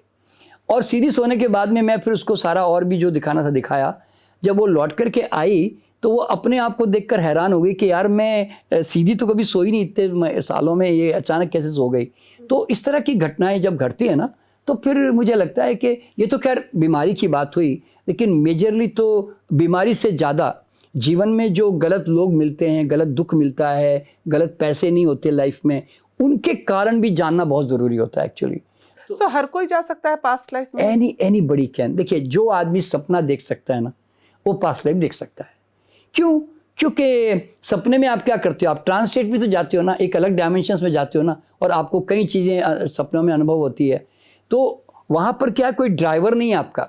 और सीधी सोने के बाद में मैं फिर उसको सारा और भी जो दिखाना था दिखाया। जब वो लौट करके आई तो वो अपने आप को देखकर हैरान हो गई कि यार मैं सीधी तो कभी सोई नहीं इतने सालों में, ये अचानक कैसे सो गई। तो इस तरह की घटनाएं जब घटती है ना, तो फिर मुझे लगता है कि ये तो खैर बीमारी की बात हुई, लेकिन मेजरली तो बीमारी से ज़्यादा जीवन में जो गलत लोग मिलते हैं, गलत दुख मिलता है, गलत पैसे नहीं होते लाइफ में, उनके कारण भी जानना बहुत ज़रूरी होता है एक्चुअली। सो हर कोई जा सकता है पास्ट लाइफ में? Any buddy can. देखिए, जो आदमी सपना देख सकता है ना, वो पास्ट लाइफ देख सकता है। क्यों? क्योंकि सपने में आप क्या करते हो, आप ट्रांस स्टेट भी तो जाते हो ना, एक अलग डायमेंशंस में जाते हो ना, और आपको कई चीज़ें सपनों में अनुभव होती है। तो वहाँ पर क्या कोई ड्राइवर नहीं है आपका,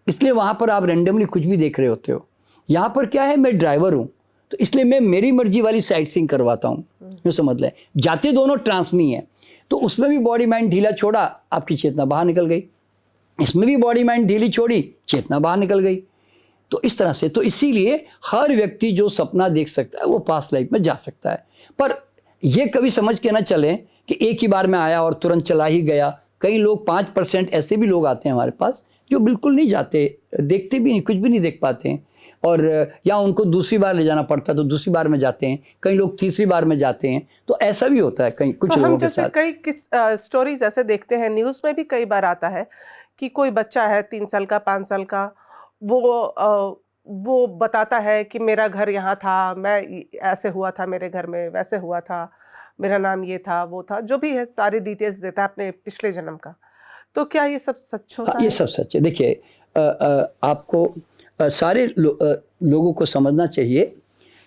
इसलिए वहाँ पर आप रैंडमली कुछ भी देख रहे होते हो। यहाँ पर क्या है, मैं ड्राइवर हूँ, तो इसलिए मैं मेरी मर्जी वाली साइट सीइंग करवाता हूँ। यूँ समझ लें, जाते दोनों ट्रांस में ही है। तो उसमें भी बॉडी माइंड ढीला छोड़ा, आपकी चेतना बाहर निकल गई। इसमें भी बॉडी माइंड ढीली छोड़ी, चेतना बाहर निकल गई। तो इस तरह से, तो इसीलिए हर व्यक्ति जो सपना देख सकता है वो पास्ट लाइफ में जा सकता है। पर ये कभी समझ के ना चलें कि एक ही बार में आया और तुरंत चला ही गया। कई लोग 5% ऐसे भी लोग आते हैं हमारे पास जो बिल्कुल नहीं जाते, देखते भी नहीं, कुछ भी नहीं देख पाते हैं, और या उनको दूसरी बार ले जाना पड़ता है तो दूसरी बार में जाते हैं, कई लोग तीसरी बार में जाते हैं। तो ऐसा भी होता है कई कुछ तो लोगों हम के जैसे साथ। कई स्टोरीज ऐसे देखते हैं, न्यूज़ में भी कई बार आता है कि कोई बच्चा है 3 साल का, 5 साल का, वो बताता है कि मेरा घर यहाँ था, मैं ऐसे हुआ था, मेरे घर में वैसे हुआ था, मेरा नाम ये था, वो था, जो भी है सारी डिटेल्स देता है अपने पिछले जन्म का। तो क्या ये सब सच होता हाँ, ये है? सब सच है। देखिए, आपको सारे लोगों को समझना चाहिए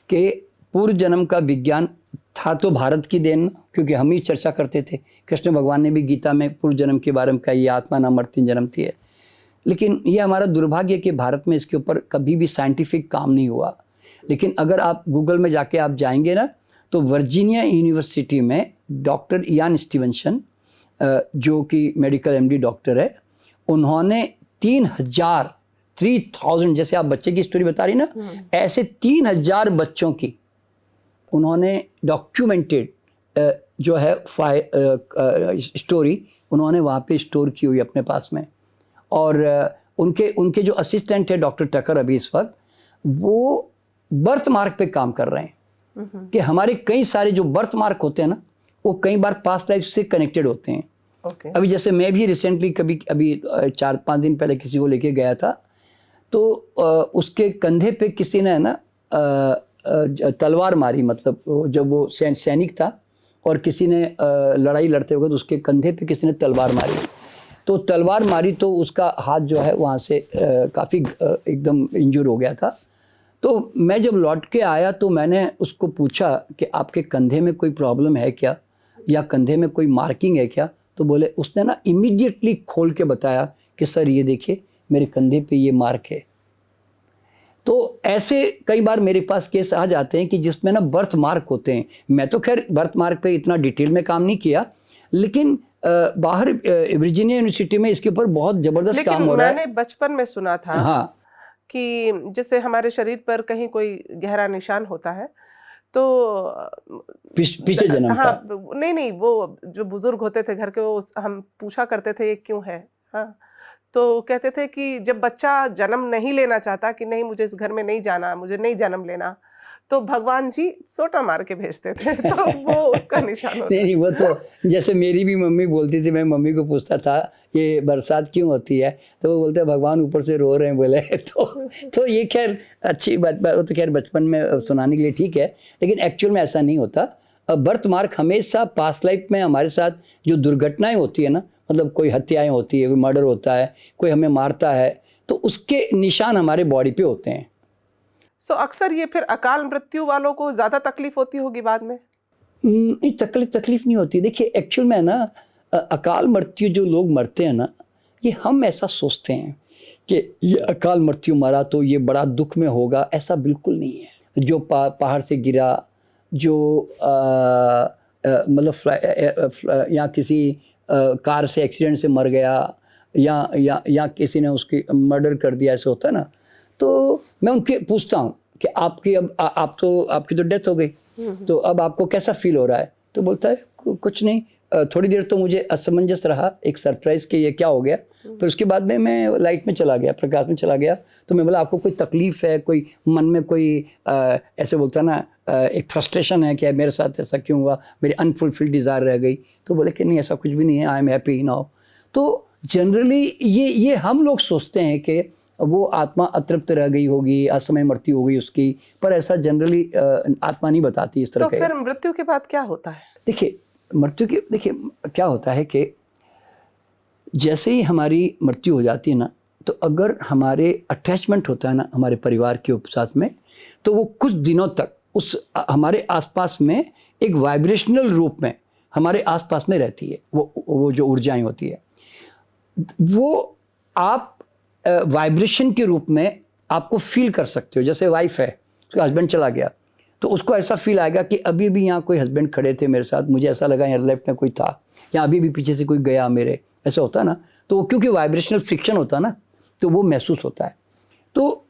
कि पूर्व जन्म का विज्ञान था तो भारत की देन, क्योंकि हम ही चर्चा करते थे। कृष्ण भगवान ने भी गीता में पूर्व जन्म के बारे में कहा, ये आत्मा न मरती जन्मती है। लेकिन ये हमारा दुर्भाग्य है कि भारत में इसके ऊपर कभी भी साइंटिफिक काम नहीं हुआ। लेकिन अगर आप गूगल में जाके आप जाएंगे ना, तो वर्जीनिया यूनिवर्सिटी में डॉक्टर इयान स्टीवनसन, जो कि मेडिकल एमडी डॉक्टर है, उन्होंने 3000 जैसे आप बच्चे की स्टोरी बता रही ना, ऐसे 3000 बच्चों की उन्होंने डॉक्यूमेंटेड जो है स्टोरी उन्होंने वहाँ पे स्टोर की हुई अपने पास में। और उनके जो असिस्टेंट है डॉक्टर टकर अभी इस वक्त, वो बर्थ मार्क पे काम कर रहे हैं कि हमारे कई सारे जो बर्थ मार्क होते हैं ना, वो कई बार पास्ट लाइफ से कनेक्टेड होते हैं। अभी जैसे मैं भी रिसेंटली अभी 4-5 दिन पहले किसी को लेके गया था, तो उसके कंधे पे किसी ने ना तलवार मारी, मतलब जब वो सैनिक था और किसी ने लड़ाई लड़ते वक्त उसके कंधे पे किसी ने तलवार मारी। तो तलवार मारी तो उसका हाथ जो है वहाँ से काफ़ी एकदम इंजर हो गया था। तो मैं जब लौट के आया तो मैंने उसको पूछा कि आपके कंधे में कोई प्रॉब्लम है क्या, या कंधे में कोई मार्किंग है क्या? तो बोले, उसने ना इमीडिएटली खोल के बताया कि सर ये देखिए मेरे कंधे पे ये मार्क है। तो ऐसे कई बार मेरे पास केस आ जाते हैं कि जिसमें ना बर्थ मार्क होते हैं। मैं तो खैर बर्थ मार्क पे इतना डिटेल में काम नहीं किया, लेकिन बाहर वर्जीनिया यूनिवर्सिटी में इसके ऊपर बहुत ज़बरदस्त काम हो रहा है। मैंने बचपन में सुना था हाँ, कि जैसे हमारे शरीर पर कहीं कोई गहरा निशान होता है तो पिछले जन्म हाँ, का। नहीं, वो जो बुजुर्ग होते थे घर के, वो हम पूछा करते थे ये क्यों है। हाँ, तो कहते थे कि जब बच्चा जन्म नहीं लेना चाहता कि नहीं मुझे इस घर में नहीं जाना, मुझे नहीं जन्म लेना, तो भगवान जी सोटा मार के भेजते थे। तो वो उसका निशान होता नहीं, वो तो जैसे मेरी भी मम्मी बोलती थी, मैं मम्मी को पूछता था ये बरसात क्यों होती है, तो वो बोलते भगवान ऊपर से रो रहे हैं बोले। तो ये खैर अच्छी बात, वो तो खैर बचपन में सुनाने के लिए ठीक है, लेकिन एक्चुअल में ऐसा नहीं होता। बर्थ मार्क हमेशा पास्ट लाइफ में हमारे साथ जो दुर्घटनाएं होती है ना, मतलब कोई हत्याएं होती है, कोई मर्डर होता है, कोई हमें मारता है, तो उसके निशान हमारे बॉडी पे होते हैं। सो अक्सर ये फिर अकाल मृत्यु वालों को ज़्यादा तकलीफ होती होगी बाद में? तकलीफ नहीं होती। देखिए, एक्चुअल में ना अकाल मृत्यु जो लोग मरते हैं ना, ये हम ऐसा सोचते हैं कि ये अकाल मृत्यु मरा तो ये बड़ा दुख में होगा, ऐसा बिल्कुल नहीं है। जो पहाड़ से गिरा, जो मतलब या किसी कार से एक्सीडेंट से मर गया या किसी ने उसकी मर्डर कर दिया, ऐसे होता है ना, तो मैं उनके पूछता हूँ कि आपकी अब आपकी तो डेथ हो गई, तो अब आपको कैसा फील हो रहा है? तो बोलता है कुछ नहीं, थोड़ी देर तो मुझे असमंजस रहा, एक सरप्राइज कि ये क्या हो गया, फिर उसके बाद में मैं लाइट में चला गया, प्रकाश में चला गया। तो मैं बोला आपको कोई तकलीफ है, कोई मन में कोई ऐसे बोलता ना एक फ्रस्ट्रेशन है कि मेरे साथ ऐसा क्यों हुआ, मेरी अनफुलफिल्ड डिज़ायर रह गई? तो बोले कि नहीं ऐसा कुछ भी नहीं है, आई एम हैप्पी नाउ। तो जनरली ये हम लोग सोचते हैं कि वो आत्मा अतृप्त रह गई होगी, असमय मृत्यु हो गई उसकी, पर ऐसा जनरली आत्मा नहीं बताती इस तरह तो फिर मृत्यु के बाद क्या होता है? देखिए देखिए क्या होता है कि जैसे ही हमारी मृत्यु हो जाती है ना, तो अगर हमारे अटैचमेंट होता है ना हमारे परिवार के साथ में, तो वो कुछ दिनों तक उस हमारे आसपास में एक वाइब्रेशनल रूप में हमारे आसपास में रहती है। वो जो ऊर्जाएं होती है वो आप वाइब्रेशन के रूप में आपको फील कर सकते हो। जैसे वाइफ है, उसका हस्बैंड चला गया, तो उसको ऐसा फील आएगा कि अभी भी यहाँ कोई हस्बैंड खड़े थे मेरे साथ, मुझे ऐसा लगा यहाँ लेफ्ट में कोई था, या अभी भी पीछे से कोई गया मेरे, ऐसा होता है ना। तो क्योंकि वाइब्रेशनल फ्रिक्शन होता है ना, तो वो महसूस होता है, तो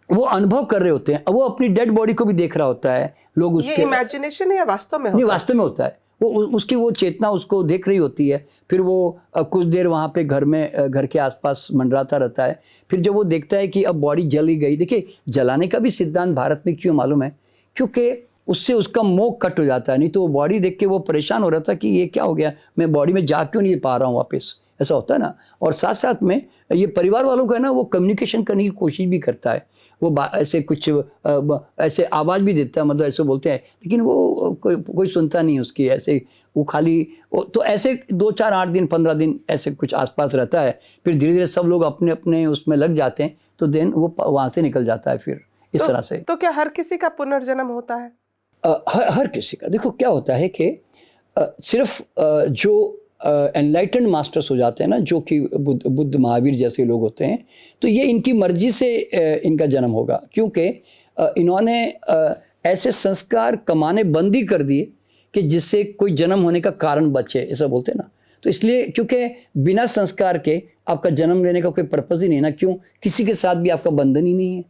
वो अनुभव कर रहे होते हैं। अब वो अपनी डेड बॉडी को भी देख रहा होता है, लोग उसके, ये इमेजिनेशन है या वास्तव में नहीं वास्तव में होता है, वो उसकी वो चेतना उसको देख रही होती है। फिर वो कुछ देर वहाँ पे घर के आसपास मंडराता रहता है। फिर जब वो देखता है कि अब बॉडी जल ही गई, देखिए जलाने का भी सिद्धांत भारत में क्यों मालूम है, क्योंकि उससे उसका मोह कट हो जाता है। नहीं तो वो बॉडी देख के वो परेशान हो रहा था कि ये क्या हो गया, मैं बॉडी में जा क्यों नहीं पा रहा हूँ वापस, ऐसा होता है ना। और साथ साथ में ये परिवार वालों का है ना, वो कम्युनिकेशन करने की कोशिश भी करता है, वो ऐसे कुछ ऐसे आवाज़ भी देता है, मतलब ऐसे बोलते हैं, लेकिन वो कोई सुनता नहीं उसकी, ऐसे वो खाली तो ऐसे 2 4 8 दिन 15 दिन ऐसे कुछ आसपास रहता है। फिर धीरे धीरे सब लोग अपने अपने उसमें लग जाते हैं, तो देन वो वहाँ से निकल जाता है फिर इस तरह से। तो क्या हर किसी का पुनर्जन्म होता है? हर किसी का। देखो क्या होता है कि सिर्फ जो एनलाइटेंड मास्टर्स हो जाते हैं ना, जो कि बुद्ध महावीर जैसे लोग होते हैं, तो ये इनकी मर्जी से इनका जन्म होगा, क्योंकि इन्होंने ऐसे संस्कार कमाने बंद ही कर दिए कि जिससे कोई जन्म होने का कारण बचे, ऐसा बोलते हैं ना। तो इसलिए क्योंकि बिना संस्कार के आपका जन्म लेने का कोई पर्पज़ ही नहीं ना। क्यों? किसी के साथ भी आपका बंधन ही नहीं है,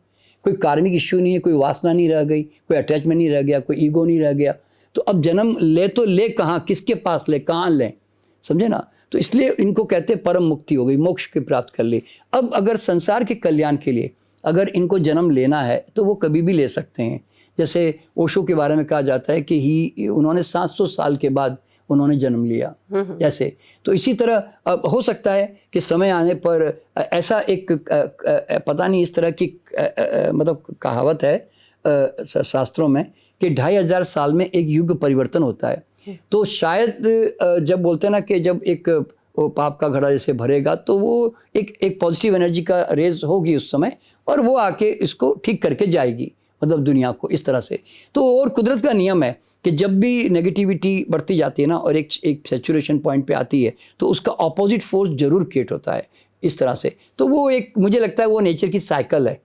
कोई कार्मिक इश्यू नहीं है, कोई वासना नहीं रह गई, कोई अटैचमेंट नहीं रह गया, कोई ईगो नहीं रह गया। तो अब जन्म ले तो ले कहाँ, किसके पास ले, कहाँ लें, समझे ना। तो इसलिए इनको कहते हैं परम मुक्ति हो गई, मोक्ष की प्राप्त कर ली। अब अगर संसार के कल्याण के लिए अगर इनको जन्म लेना है तो वो कभी भी ले सकते हैं। जैसे ओशो के बारे में कहा जाता है कि उन्होंने 700 साल के बाद उन्होंने जन्म लिया ऐसे। तो इसी तरह अब हो सकता है कि समय आने पर ऐसा एक पता नहीं इस तरह की मतलब कहावत है शास्त्रों में कि 2500 साल में एक युग परिवर्तन होता है। तो शायद जब बोलते हैं ना कि जब एक वो पाप का घड़ा जैसे भरेगा, तो वो एक पॉजिटिव एनर्जी का रेज होगी उस समय, और वो आके इसको ठीक करके जाएगी, मतलब दुनिया को इस तरह से। तो और कुदरत का नियम है कि जब भी नेगेटिविटी बढ़ती जाती है ना और एक सैचुरेशन पॉइंट पे आती है, तो उसका ऑपोजिट फोर्स जरूर क्रिएट होता है इस तरह से। तो वो एक मुझे लगता है वो नेचर की साइकिल है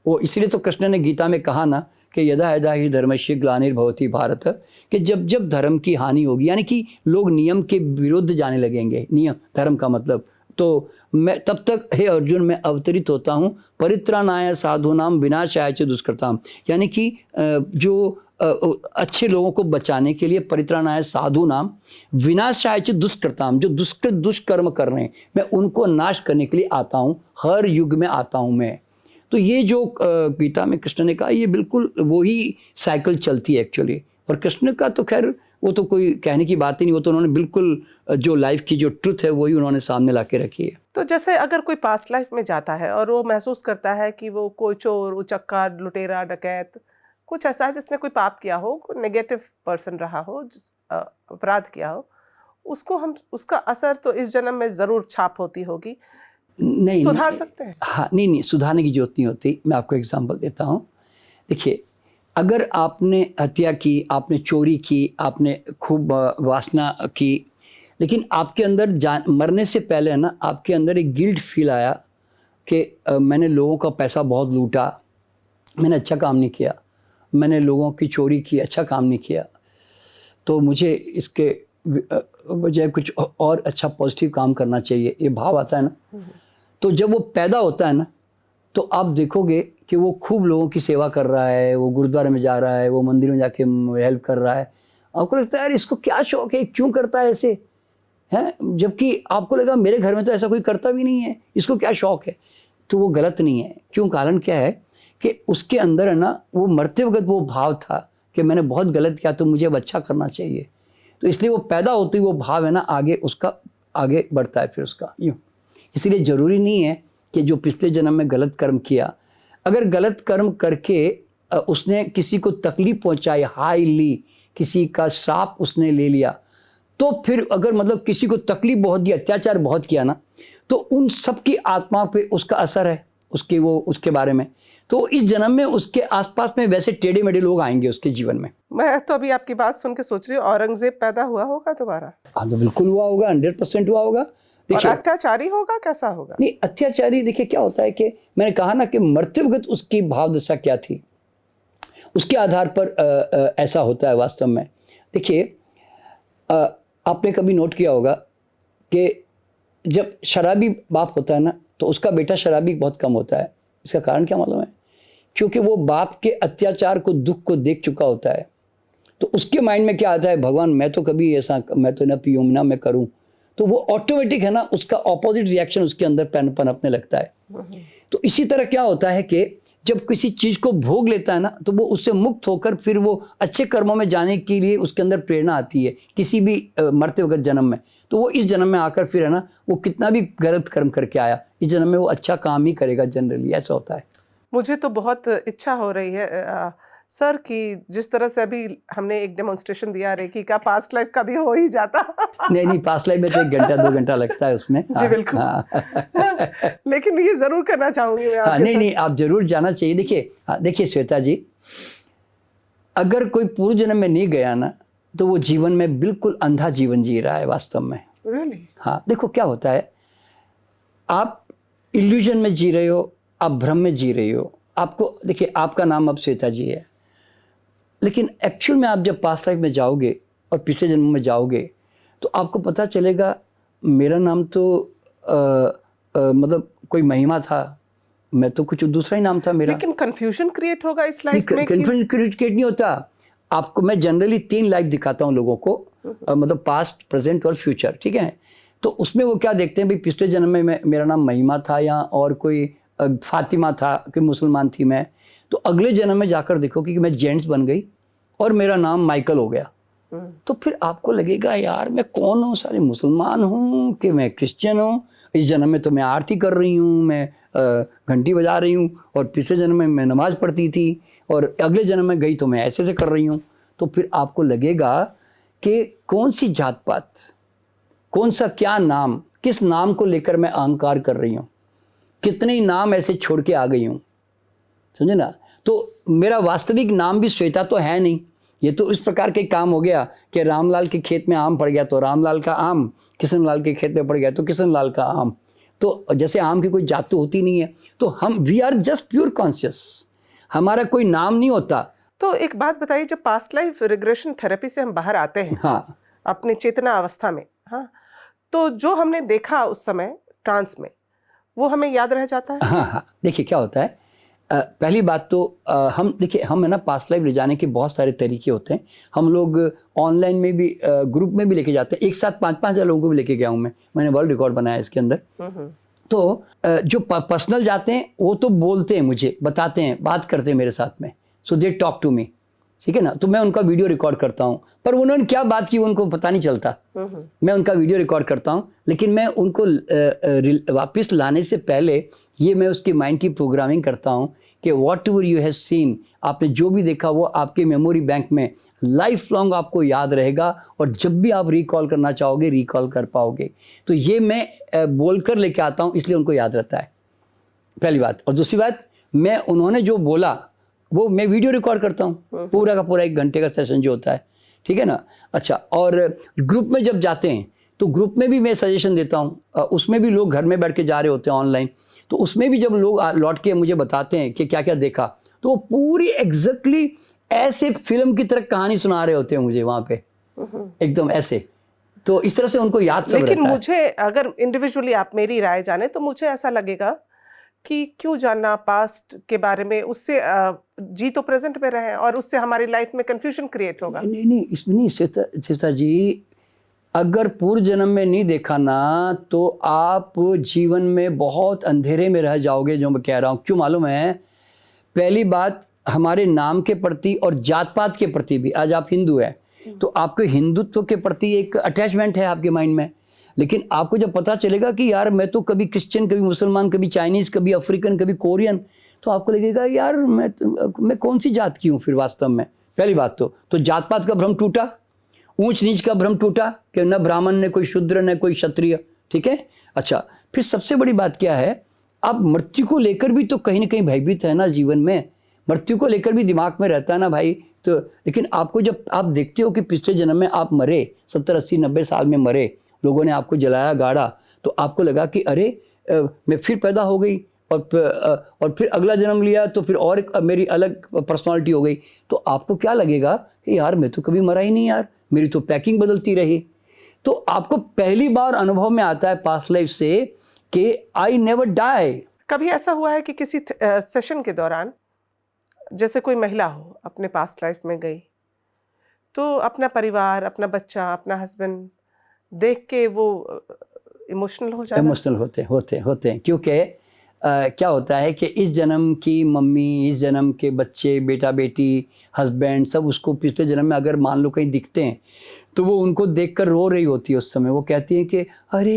वो। इसीलिए तो कृष्ण ने गीता में कहा ना कि यदा यदा ही धर्मस्य ग्लानिर्भवति भारत, कि जब जब धर्म की हानि होगी, यानी कि लोग नियम के विरुद्ध जाने लगेंगे, नियम धर्म का मतलब, तो मैं तब तक हे अर्जुन मैं अवतरित होता हूँ परित्राणाय साधूनाम विनाशाय च दुष्कृताम, यानी कि जो अच्छे लोगों को बचाने के लिए, परित्राणाय साधूनाम विनाशाय च दुष्कृताम, जो दुष्कर्म कर रहे हैं, मैं उनको नाश करने के लिए आता हूँ, हर युग में आता हूँ मैं। तो ये जो गीता में कृष्ण ने कहा, ये बिल्कुल वही साइकिल चलती है एक्चुअली। और कृष्ण का तो खैर वो तो कोई कहने की बात ही नहीं, वो तो उन्होंने बिल्कुल जो लाइफ की जो ट्रुथ है वही उन्होंने सामने ला के रखी है। तो जैसे अगर कोई पास्ट लाइफ में जाता है और वो महसूस करता है कि वो कोई चोर, उचक्का, लुटेरा, डकैत, कुछ ऐसा है जिसने कोई पाप किया हो, कोई नेगेटिव पर्सन रहा हो, अपराध किया हो, उसका असर तो इस जन्म में ज़रूर छाप होती होगी। नहीं सुधार सकते हैं? हाँ, नहीं सुधारने की जरूरत नहीं होती। मैं आपको एग्जांपल देता हूँ। देखिए, अगर आपने हत्या की, आपने चोरी की, आपने खूब वासना की, लेकिन आपके अंदर मरने से पहले है ना, आपके अंदर एक गिल्ट फील आया कि मैंने लोगों का पैसा बहुत लूटा, मैंने अच्छा काम नहीं किया, मैंने लोगों की चोरी की, अच्छा काम नहीं किया, तो मुझे इसके बजाय कुछ और अच्छा पॉजिटिव काम करना चाहिए, ये भाव आता है ना, तो जब वो पैदा होता है ना, तो आप देखोगे कि वो खूब लोगों की सेवा कर रहा है, वो गुरुद्वारे में जा रहा है, वो मंदिर में जाके हेल्प कर रहा है। आपको लगता है यार इसको क्या शौक है, क्यों करता है ऐसे, हैं? जबकि आपको लगा मेरे घर में तो ऐसा कोई करता भी नहीं है, इसको क्या शौक है। तो वो गलत नहीं है। क्यों? कारण क्या है कि उसके अंदर है ना, वो मरते वक्त वो भाव था कि मैंने बहुत गलत किया तो मुझे अब अच्छा करना चाहिए। तो इसलिए वो पैदा होते ही वो भाव है ना, आगे उसका आगे बढ़ता है फिर उसका यूँ। इसलिए ज़रूरी नहीं है कि जो पिछले जन्म में गलत कर्म किया, अगर गलत कर्म करके उसने किसी को तकलीफ पहुंचाई, हाई ली, किसी का श्राप उसने ले लिया, तो फिर अगर मतलब किसी को तकलीफ बहुत दी, अत्याचार बहुत किया ना, तो उन सब की आत्मा पे उसका असर है, उसके बारे में। तो इस जन्म में उसके आसपास में वैसे टेढ़े मेढ़े लोग आएंगे उसके जीवन में। मैं तो अभी आपकी बात सुन के सोच रही हूँ, औरंगजेब पैदा हुआ होगा दोबारा? हाँ, तो बिल्कुल हुआ होगा, 100% हुआ होगा। और अत्याचारी होगा, कैसा होगा? नहीं, अत्याचारी देखिए क्या होता है कि मैंने कहा ना कि मरते वक्त उसकी भाव दशा क्या थी, उसके आधार पर ऐसा होता है वास्तव में। देखिए, आपने कभी नोट किया होगा कि जब शराबी बाप होता है ना, तो उसका बेटा शराबी बहुत कम होता है। इसका कारण क्या मालूम है? क्योंकि वो बाप के अत्याचार को, दुख को देख चुका होता है। तो उसके माइंड में क्या आता है, भगवान मैं तो कभी ऐसा, मैं तो ना पीऊँ ना मैं करूँ। तो वो ऑटोमेटिक है ना, उसका ऑपोजिट रिएक्शन उसके अंदर पनपने लगता है। तो इसी तरह क्या होता है कि जब किसी चीज़ को भोग लेता है ना, तो वो उससे मुक्त होकर फिर वो अच्छे कर्मों में जाने के लिए उसके अंदर प्रेरणा आती है किसी भी मरते वक्त जन्म में। तो वो इस जन्म में आकर फिर है ना, वो कितना भी गलत कर्म करके आया, इस जन्म में वो अच्छा काम ही करेगा जनरली, ऐसा होता है। मुझे तो बहुत इच्छा हो रही है सर कि जिस तरह से अभी हमने एक डेमोन्स्ट्रेशन दिया रेकी का, पास्ट लाइफ का भी हो ही जाता। नहीं, पास्ट लाइफ में तो 1 घंटा 2 घंटा लगता है उसमें। जी बिल्कुल। लेकिन ये जरूर करना चाहूंगी मैं। हाँ, नहीं, आप जरूर जाना चाहिए। देखिए श्वेता जी, अगर कोई पूर्व जन्म में नहीं गया ना, तो वो जीवन में बिल्कुल अंधा जीवन जी रहा है वास्तव में। Really? हाँ, देखो क्या होता है, आप इल्यूजन में जी रहे हो, आप भ्रम में जी रही हो। आपको देखिए, आपका नाम अब श्वेता जी है, लेकिन एक्चुअल में आप जब पास्ट लाइफ में जाओगे और पिछले जन्म में जाओगे, तो आपको पता चलेगा मेरा नाम तो मतलब कोई महिमा था, मैं तो कुछ दूसरा ही नाम था मेरा। लेकिन कंफ्यूजन क्रिएट होगा इस लाइफ में। कंफ्यूजन क्रिएट नहीं होता। आपको मैं जनरली 3 लाइफ दिखाता हूँ लोगों को, मतलब पास्ट, प्रेजेंट और फ्यूचर, ठीक है। तो उसमें वो क्या देखते हैं, भाई पिछले जन्म में मेरा नाम महिमा था या और कोई फातिमा था, कोई मुसलमान थी मैं, तो अगले जन्म में जाकर देखो कि मैं जेंट्स बन गई और मेरा नाम माइकल हो गया। तो फिर आपको लगेगा यार मैं कौन हूँ, सारे मुसलमान हूँ कि मैं क्रिश्चियन हूँ। इस जन्म में तो मैं आरती कर रही हूँ, मैं घंटी बजा रही हूँ, और पिछले जन्म में मैं नमाज़ पढ़ती थी, और अगले जन्म में गई तो मैं ऐसे कर रही हूँ। तो फिर आपको लगेगा कि कौन सी जात पात, कौन सा क्या नाम, किस नाम को लेकर मैं अहंकार कर रही हूँ, कितने ही नाम ऐसे छोड़ के आ गई हूँ, समझे ना। तो मेरा वास्तविक नाम भी श्वेता तो है नहीं। ये तो इस प्रकार के काम हो गया कि रामलाल के खेत में आम पड़ गया तो रामलाल का आम, किशन लाल के खेत में पड़ गया तो किशन लाल का आम। तो जैसे आम की कोई जात तो होती नहीं है। तो हम we are just pure conscious, हमारा कोई नाम नहीं होता। तो एक बात बताइए, जब पास्ट लाइफ रिग्रेशन थेरेपी से हम बाहर आते हैं, हाँ, अपने चेतना अवस्था में, हाँ, तो जो हमने देखा उस समय ट्रांस में, वो हमें याद रह जाता है? हाँ, देखिए क्या होता है, पहली बात तो हम देखिए, हम है ना पास्ट लाइफ ले जाने के बहुत सारे तरीके होते हैं। हम लोग ऑनलाइन में भी ग्रुप में भी लेके जाते हैं। एक साथ 5-5 हज़ार लोगों को भी लेके गया हूँ मैंने वर्ल्ड रिकॉर्ड बनाया इसके अंदर। तो जो पर्सनल जाते हैं वो तो बोलते हैं, मुझे बताते हैं, बात करते हैं मेरे साथ में, सो दे टॉक टू मी, ठीक है ना। तो मैं उनका वीडियो रिकॉर्ड करता हूँ, पर उन्होंने क्या बात की उनको पता नहीं चलता। मैं उनका वीडियो रिकॉर्ड करता हूँ, लेकिन मैं उनको वापस लाने से पहले ये मैं उसकी माइंड की प्रोग्रामिंग करता हूँ कि what ever you have seen, आपने जो भी देखा वो आपके मेमोरी बैंक में लाइफ लॉन्ग आपको याद रहेगा, और जब भी आप रिकॉल करना चाहोगे रिकॉल कर पाओगे। तो ये मैं बोल कर लेके आता हूँ, इसलिए उनको याद रहता है, पहली बात। और दूसरी बात, मैं उन्होंने जो बोला वो मैं वीडियो रिकॉर्ड करता हूँ, पूरा का पूरा 1 घंटे का सेशन जो होता है, ठीक है ना। अच्छा, और ग्रुप में जब जाते हैं तो ग्रुप में भी मैं सजेशन देता हूँ। उसमें भी लोग घर में बैठ के जा रहे होते हैं ऑनलाइन, तो उसमें भी जब लोग लौट के मुझे बताते हैं कि क्या क्या देखा, तो वो पूरी एग्जैक्टली ऐसे फिल्म की तरह कहानी सुना रहे होते हैं मुझे वहाँ पे, एकदम ऐसे। तो इस तरह से उनको याद सब लेकिन रहता है। मुझे अगर इंडिविजुअली आप मेरी राय जाने तो मुझे ऐसा लगेगा कि क्यों जानना पास्ट के बारे में, उससे जी तो प्रेजेंट में रहे और उससे हमारी लाइफ में कंफ्यूजन क्रिएट होगा। नहीं, इसमें नहीं सीता जी, अगर पूर्व जन्म में नहीं देखा ना तो आप जीवन में बहुत अंधेरे में रह जाओगे, जो मैं कह रहा हूँ। क्यों मालूम है? पहली बात, हमारे नाम के प्रति और जात पात के प्रति भी, आज आप हिंदू हैं तो आपके हिंदुत्व के प्रति एक अटैचमेंट है आपके माइंड में। लेकिन आपको जब पता चलेगा कि यार मैं तो कभी क्रिश्चियन, कभी मुसलमान, कभी चाइनीज़, कभी अफ्रीकन, कभी कोरियन, तो आपको लगेगा यार मैं कौन सी जात की हूँ फिर वास्तव में। पहली बात तो जात पात का भ्रम टूटा, ऊंच नीच का भ्रम टूटा कि न ब्राह्मण ने कोई शूद्र न कोई क्षत्रिय, ठीक है। अच्छा, फिर सबसे बड़ी बात क्या है, आप मृत्यु को लेकर भी तो कहीं ना कहीं भयभीत है ना जीवन में, मृत्यु को लेकर भी दिमाग में रहता है ना भाई। तो लेकिन आपको जब आप देखते हो कि पिछले जन्म में आप मरे, 70 80 90 साल में मरे, लोगों ने आपको जलाया गाड़ा, तो आपको लगा कि अरे मैं फिर पैदा हो गई और फिर अगला जन्म लिया तो फिर और एक मेरी अलग पर्सनालिटी हो गई। तो आपको क्या लगेगा कि यार मैं तो कभी मरा ही नहीं यार, मेरी तो पैकिंग बदलती रही। तो आपको पहली बार अनुभव में आता है पास्ट लाइफ से कि आई नेवर डाई। कभी ऐसा हुआ है कि किसी सेशन के दौरान जैसे कोई महिला हो अपने पास्ट लाइफ में गई तो अपना परिवार, अपना बच्चा, अपना हस्बैंड देख के वो इमोशनल हो जाना? इमोशनल होते हैं क्योंकि क्या होता है कि इस जन्म की मम्मी, इस जन्म के बच्चे, बेटा बेटी, हस्बैंड, सब उसको पिछले जन्म में अगर मान लो कहीं दिखते हैं तो वो उनको देखकर रो रही होती है उस समय। वो कहती है कि अरे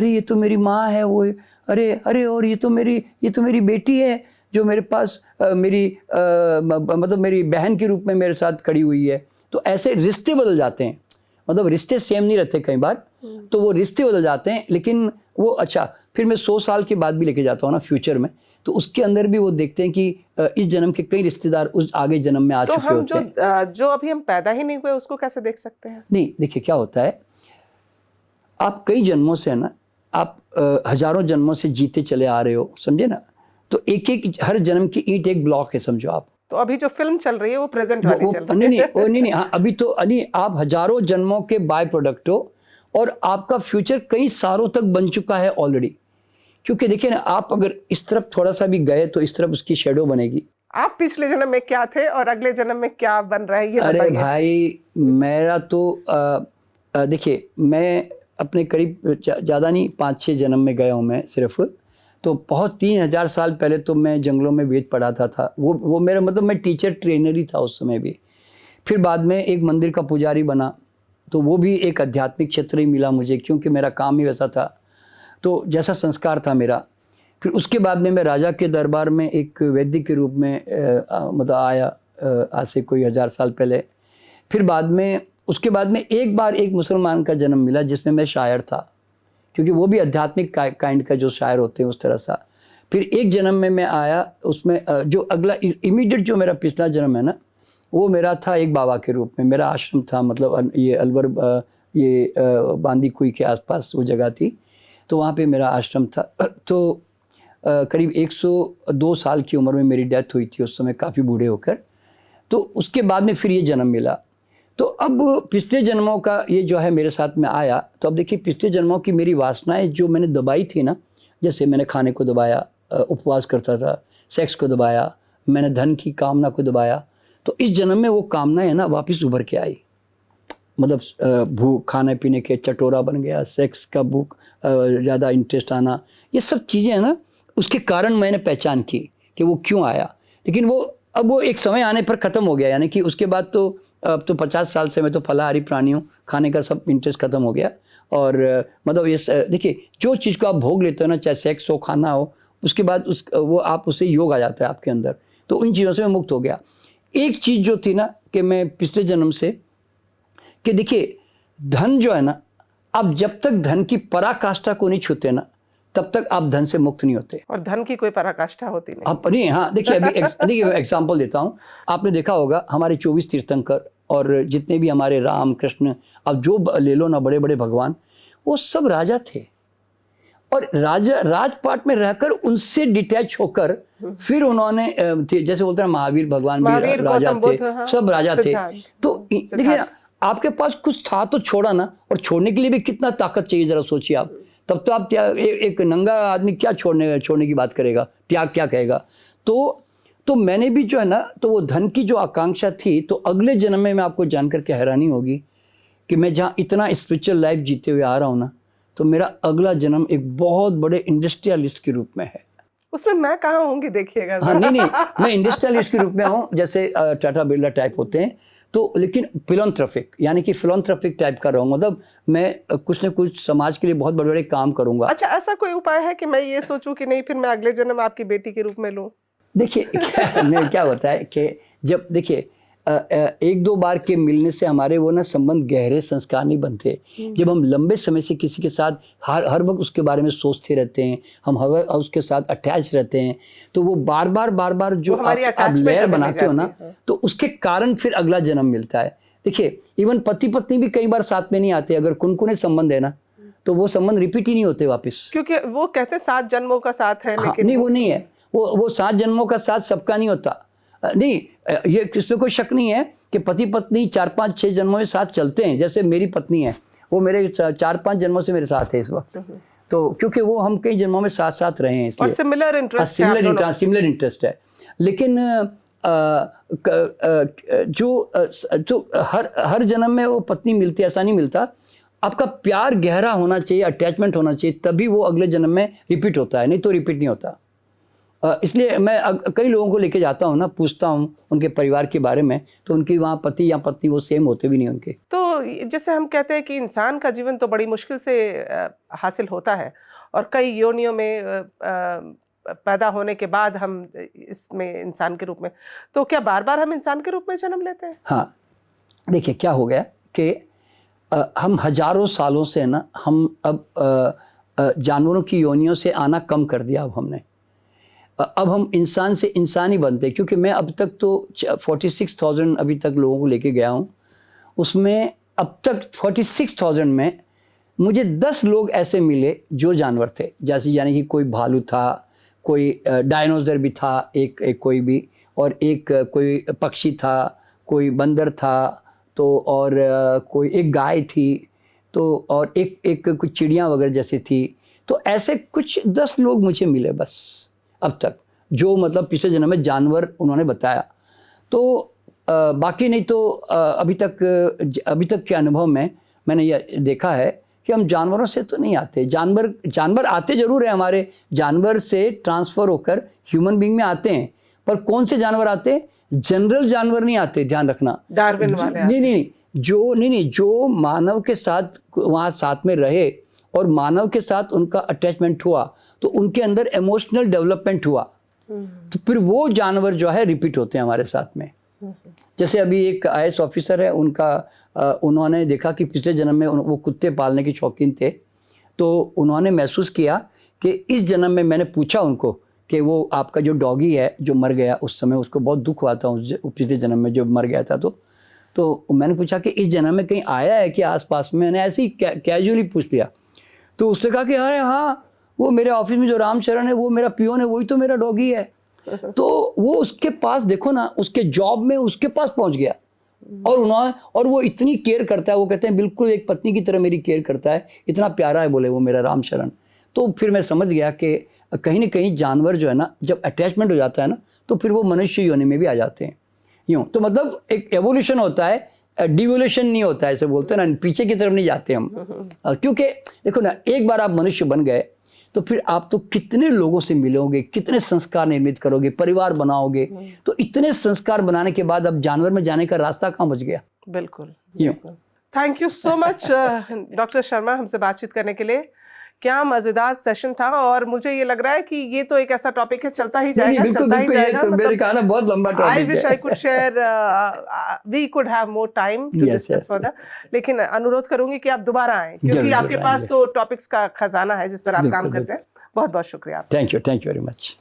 ये तो मेरी माँ है, वो अरे और ये तो मेरी बेटी है जो मेरे पास मतलब मेरी बहन के रूप में मेरे साथ खड़ी हुई है। तो ऐसे रिश्ते बदल जाते हैं, मतलब रिश्ते सेम नहीं रहते कई बार, तो वो रिश्ते बदल जाते हैं। लेकिन वो अच्छा, फिर मैं 100 साल के बाद भी लेके जाता हूँ ना फ्यूचर में, तो उसके अंदर भी वो देखते हैं कि इस जन्म के कई रिश्तेदार उस आगे जन्म में आ चुके होते हैं। तो जो अभी हम पैदा ही नहीं हुए उसको कैसे देख सकते हैं? नहीं, देखिए क्या होता है, आप कई जन्मों से है ना, आप हजारों जन्मों से जीते चले आ रहे हो, समझे ना। तो एक हर जन्म की ईंट एक ब्लॉक है, समझो आप। तो अभी जो फिल्म चल रही है वो प्रेजेंट वाली चल रही है। नहीं, हाँ, अभी तो आप हजारों जन्मों के बाय प्रोडक्ट हो और आपका फ्यूचर कई सालों तक बन चुका है ऑलरेडी। क्योंकि देखिए ना, आप अगर इस तरफ थोड़ा सा भी गए तो इस तरफ उसकी शेडो बनेगी। आप पिछले जन्म में क्या थे और अगले जन्म में क्या बन रहा है, ये अरे बताइए। भाई, मेरा तो देखिए, मैं अपने करीब ज़्यादा नहीं 5-6 जन्म में गया हूँ मैं सिर्फ। तो बहुत 3000 साल पहले तो मैं जंगलों में वेद पढ़ाता था। वो मेरा मतलब मैं टीचर ट्रेनर ही था उस समय भी। फिर बाद में एक मंदिर का पुजारी बना, तो वो भी एक आध्यात्मिक क्षेत्र ही मिला मुझे, क्योंकि मेरा काम ही वैसा था, तो जैसा संस्कार था मेरा। फिर उसके बाद में मैं राजा के दरबार में एक वैद्य के रूप में मतलब आया, आज से कोई 1000 साल पहले। फिर बाद में उसके बाद में एक बार एक मुसलमान का जन्म मिला जिसमें मैं शायर था, क्योंकि वो भी आध्यात्मिक काइंड का जो शायर होते हैं उस तरह सा। फिर एक जन्म में मैं आया, उसमें जो अगला इमीडिएट जो मेरा पिछला जन्म है ना, वो मेरा था एक बाबा के रूप में। मेरा आश्रम था, मतलब ये अलवर, ये बांदी कुई के आसपास वो जगह थी, तो वहाँ पे मेरा आश्रम था। तो करीब 102 साल की उम्र में मेरी डेथ हुई थी उस समय, काफ़ी बूढ़े होकर। तो उसके बाद में फिर ये जन्म मिला। तो अब पिछले जन्मों का ये जो है मेरे साथ में आया, तो अब देखिए पिछले जन्मों की मेरी वासनाएं जो मैंने दबाई थी ना, जैसे मैंने खाने को दबाया, उपवास करता था, सेक्स को दबाया, मैंने धन की कामना को दबाया, तो इस जन्म में वो कामनाएं ना वापस उभर के आई। मतलब भूख, खाने पीने के चटोरा बन गया, सेक्स का भूख, ज़्यादा इंटरेस्ट आना, ये सब चीज़ें हैं ना, उसके कारण मैंने पहचान की कि वो क्यों आया। लेकिन वो एक समय आने पर ख़त्म हो गया, यानी कि उसके बाद तो अब तो 50 साल से मैं तो फलाहारी प्राणी हूँ, खाने का सब इंटरेस्ट ख़त्म हो गया। और मतलब ये देखिए, जो चीज़ को आप भोग लेते हो ना, चाहे सेक्स हो, खाना हो, उसके बाद वो आप उससे योग आ जाता है आपके अंदर, तो उन चीज़ों से मैं मुक्त हो गया। एक चीज़ जो थी ना कि मैं पिछले जन्म से, कि देखिए धन जो है ना, आप जब तक धन की पराकाष्ठा को नहीं छूते ना, तब तक आप धन से मुक्त नहीं होते। और धन की कोई पराकाष्ठा होती नहीं। आप नहीं, हाँ, देखिए अभी देखिए एग्जाम्पल देता हूँ। आपने देखा होगा हमारे 24 तीर्थंकर और जितने भी हमारे राम कृष्ण, अब जो ले लो ना, बड़े बड़े भगवान, वो सब राजा थे। और राजपाट में रहकर उनसे डिटैच होकर फिर उन्होंने जैसे बोलते हैं महावीर भगवान भी राजा थे, सब राजा थे। तो देखिए ना, आपके पास कुछ था तो छोड़ा ना, और छोड़ने के लिए भी कितना ताकत चाहिए, जरा सोचिए आप। तब तो आप एक नंगा आदमी क्या छोड़ने की बात करेगा, त्याग क्या कहेगा। तो मैंने भी जो है ना, तो वो धन की जो आकांक्षा थी, तो अगले जन्म में मैं आपको जानकर के हैरानी होगी कि मैं जहाँ इतना स्पिरिचुअल लाइफ जीते हुए आ रहा हूँ ना, तो मेरा अगला जन्म एक बहुत बड़े इंडस्ट्रियलिस्ट के रूप में है। उसमें मैं कहाँ होंगी देखिएगा। हाँ नहीं, मैं इंडस्ट्रियलिस्ट के रूप में हूँ, जैसे टाटा बिरला टाइप होते हैं। तो लेकिन फिलॉन्थ्रोपिक, यानी कि फिलॉन्थ्रोपिक टाइप का रहूँगा, मतलब मैं कुछ न कुछ समाज के लिए बहुत बड़े बड़े काम करूँगा। अच्छा, ऐसा कोई उपाय है कि मैं ये सोचूं कि नहीं, फिर मैं अगले जन्म आपकी बेटी के रूप में लूँ? देखिए क्या होता है कि जब देखिए एक दो बार के मिलने से हमारे वो ना संबंध गहरे संस्कार नहीं बनते। जब हम लंबे समय से किसी के साथ हर वक्त उसके बारे में सोचते रहते हैं, हम हर वक्त उसके साथ अटैच रहते हैं, तो वो बार बार जो आप लेयर बनाते हो ना, तो उसके कारण फिर अगला जन्म मिलता है। देखिए इवन पति पत्नी भी कई बार साथ में नहीं आते, अगर कुनकुने संबंध है ना, तो वो संबंध रिपीट ही नहीं होते वापस, क्योंकि वो कहते हैं 7 जन्मों का साथ है। हाँ, लेकिन नहीं वो नहीं है, वो 7 जन्मों का साथ सबका नहीं होता। नहीं, ये इसमें कोई शक नहीं है कि पति पत्नी 4 5 6 जन्मों में साथ चलते हैं। जैसे मेरी पत्नी है, वो मेरे 4 5 जन्मों से मेरे साथ है इस वक्त, तो क्योंकि वो हम कई जन्मों में साथ साथ रहे हैं, इसलिए सिमिलर इंटरेस्ट है। लेकिन जो हर जन्म में वो पत्नी मिलती है ऐसा नहीं मिलता। आपका प्यार गहरा होना चाहिए, अटैचमेंट होना चाहिए, तभी वो अगले जन्म में रिपीट होता है, नहीं तो रिपीट नहीं होता। इसलिए मैं कई लोगों को लेके जाता हूँ ना, पूछता हूँ उनके परिवार के बारे में, तो उनकी वहाँ पति या पत्नी वो सेम होते भी नहीं उनके। तो जैसे हम कहते हैं कि इंसान का जीवन तो बड़ी मुश्किल से हासिल होता है, और कई योनियों में पैदा होने के बाद हम इसमें इंसान के रूप में, तो क्या बार बार हम इंसान के रूप में जन्म लेते हैं? हाँ, देखिए क्या हो गया कि हम हजारों सालों से ना, हम अब जानवरों की योनियों से आना कम कर दिया। अब हम इंसान से इंसान ही बनते, क्योंकि मैं अब तक तो 46,000 अभी तक लोगों को लेके गया हूँ। उसमें अब तक 46,000 में मुझे 10 लोग ऐसे मिले जो जानवर थे, जैसे यानी कि कोई भालू था, कोई डायनासोर भी था, एक कोई भी, और एक कोई पक्षी था, कोई बंदर था, तो और कोई एक गाय थी, तो और एक कुछ चिड़िया वगैरह जैसी थी। तो ऐसे कुछ 10 लोग मुझे मिले बस अब तक, जो मतलब पिछले जन्म में जानवर उन्होंने बताया। तो बाकी नहीं तो अभी तक के अनुभव में मैंने ये देखा है कि हम जानवरों से तो नहीं आते। जानवर आते जरूर है, हमारे जानवर से ट्रांसफ़र होकर ह्यूमन बीइंग में आते हैं, पर कौन से जानवर आते हैं? जनरल जानवर नहीं आते, ध्यान रखना। डार्विन वाले नहीं, जो मानव के साथ वहाँ साथ में रहे और मानव के साथ उनका अटैचमेंट हुआ, तो उनके अंदर इमोशनल डेवलपमेंट हुआ, तो फिर वो जानवर जो है रिपीट होते हैं हमारे साथ में। जैसे अभी एक IAS ऑफिसर है, उन्होंने देखा कि पिछले जन्म में वो कुत्ते पालने के शौकीन थे, तो उन्होंने महसूस किया कि इस जन्म में, मैंने पूछा उनको कि वो आपका जो डॉगी है जो मर गया उस समय, उसको बहुत दुख हुआ था पिछले जन्म में जो मर गया था, तो मैंने पूछा कि इस जन्म में कहीं आया है कि आसपास में? मैंने ऐसे ही कैजुअली पूछ लिया, तो उसने कहा कि अरे हाँ, वो मेरे ऑफिस में जो रामचरण है, वो मेरा पियोन है, वही तो मेरा डॉगी है। तो वो उसके पास, देखो ना, उसके जॉब में उसके पास पहुंच गया, और वो इतनी केयर करता है, वो कहते हैं बिल्कुल एक पत्नी की तरह मेरी केयर करता है, इतना प्यारा है, बोले वो मेरा रामचरण। तो फिर मैं समझ गया कि कहीं ना कहीं जानवर जो है ना, जब अटैचमेंट हो जाता है ना, तो फिर वो मनुष्य योनि में भी आ जाते हैं। यूँ तो मतलब एक एवोल्यूशन होता है, डिवोल्यूशन नहीं होता है, ऐसे बोलते हैं ना, पीछे की तरफ नहीं जाते हम। क्योंकि देखो ना, एक बार आप मनुष्य बन गए तो फिर आप तो कितने लोगों से मिलोगे, कितने संस्कार निर्मित करोगे, परिवार बनाओगे, तो इतने संस्कार बनाने के बाद अब जानवर में जाने का रास्ता कहाँ बच गया? बिल्कुल। Thank you so much doctor Sharma, हमसे बातचीत करने के लिए। क्या मजेदार सेशन था, और मुझे ये लग रहा है कि ये तो एक ऐसा टॉपिक है, चलता ही जाएगा, चलता ही जाएगा। तो मेरे कहा ना, बहुत लंबा टॉपिक है। I wish I could share, we could have more time to discuss further, लेकिन अनुरोध करूंगी कि आप दोबारा आएं, क्योंकि आपके पास तो टॉपिक्स का खजाना है जिस पर आप काम करते हैं। बहुत बहुत शुक्रिया। Thank you very much.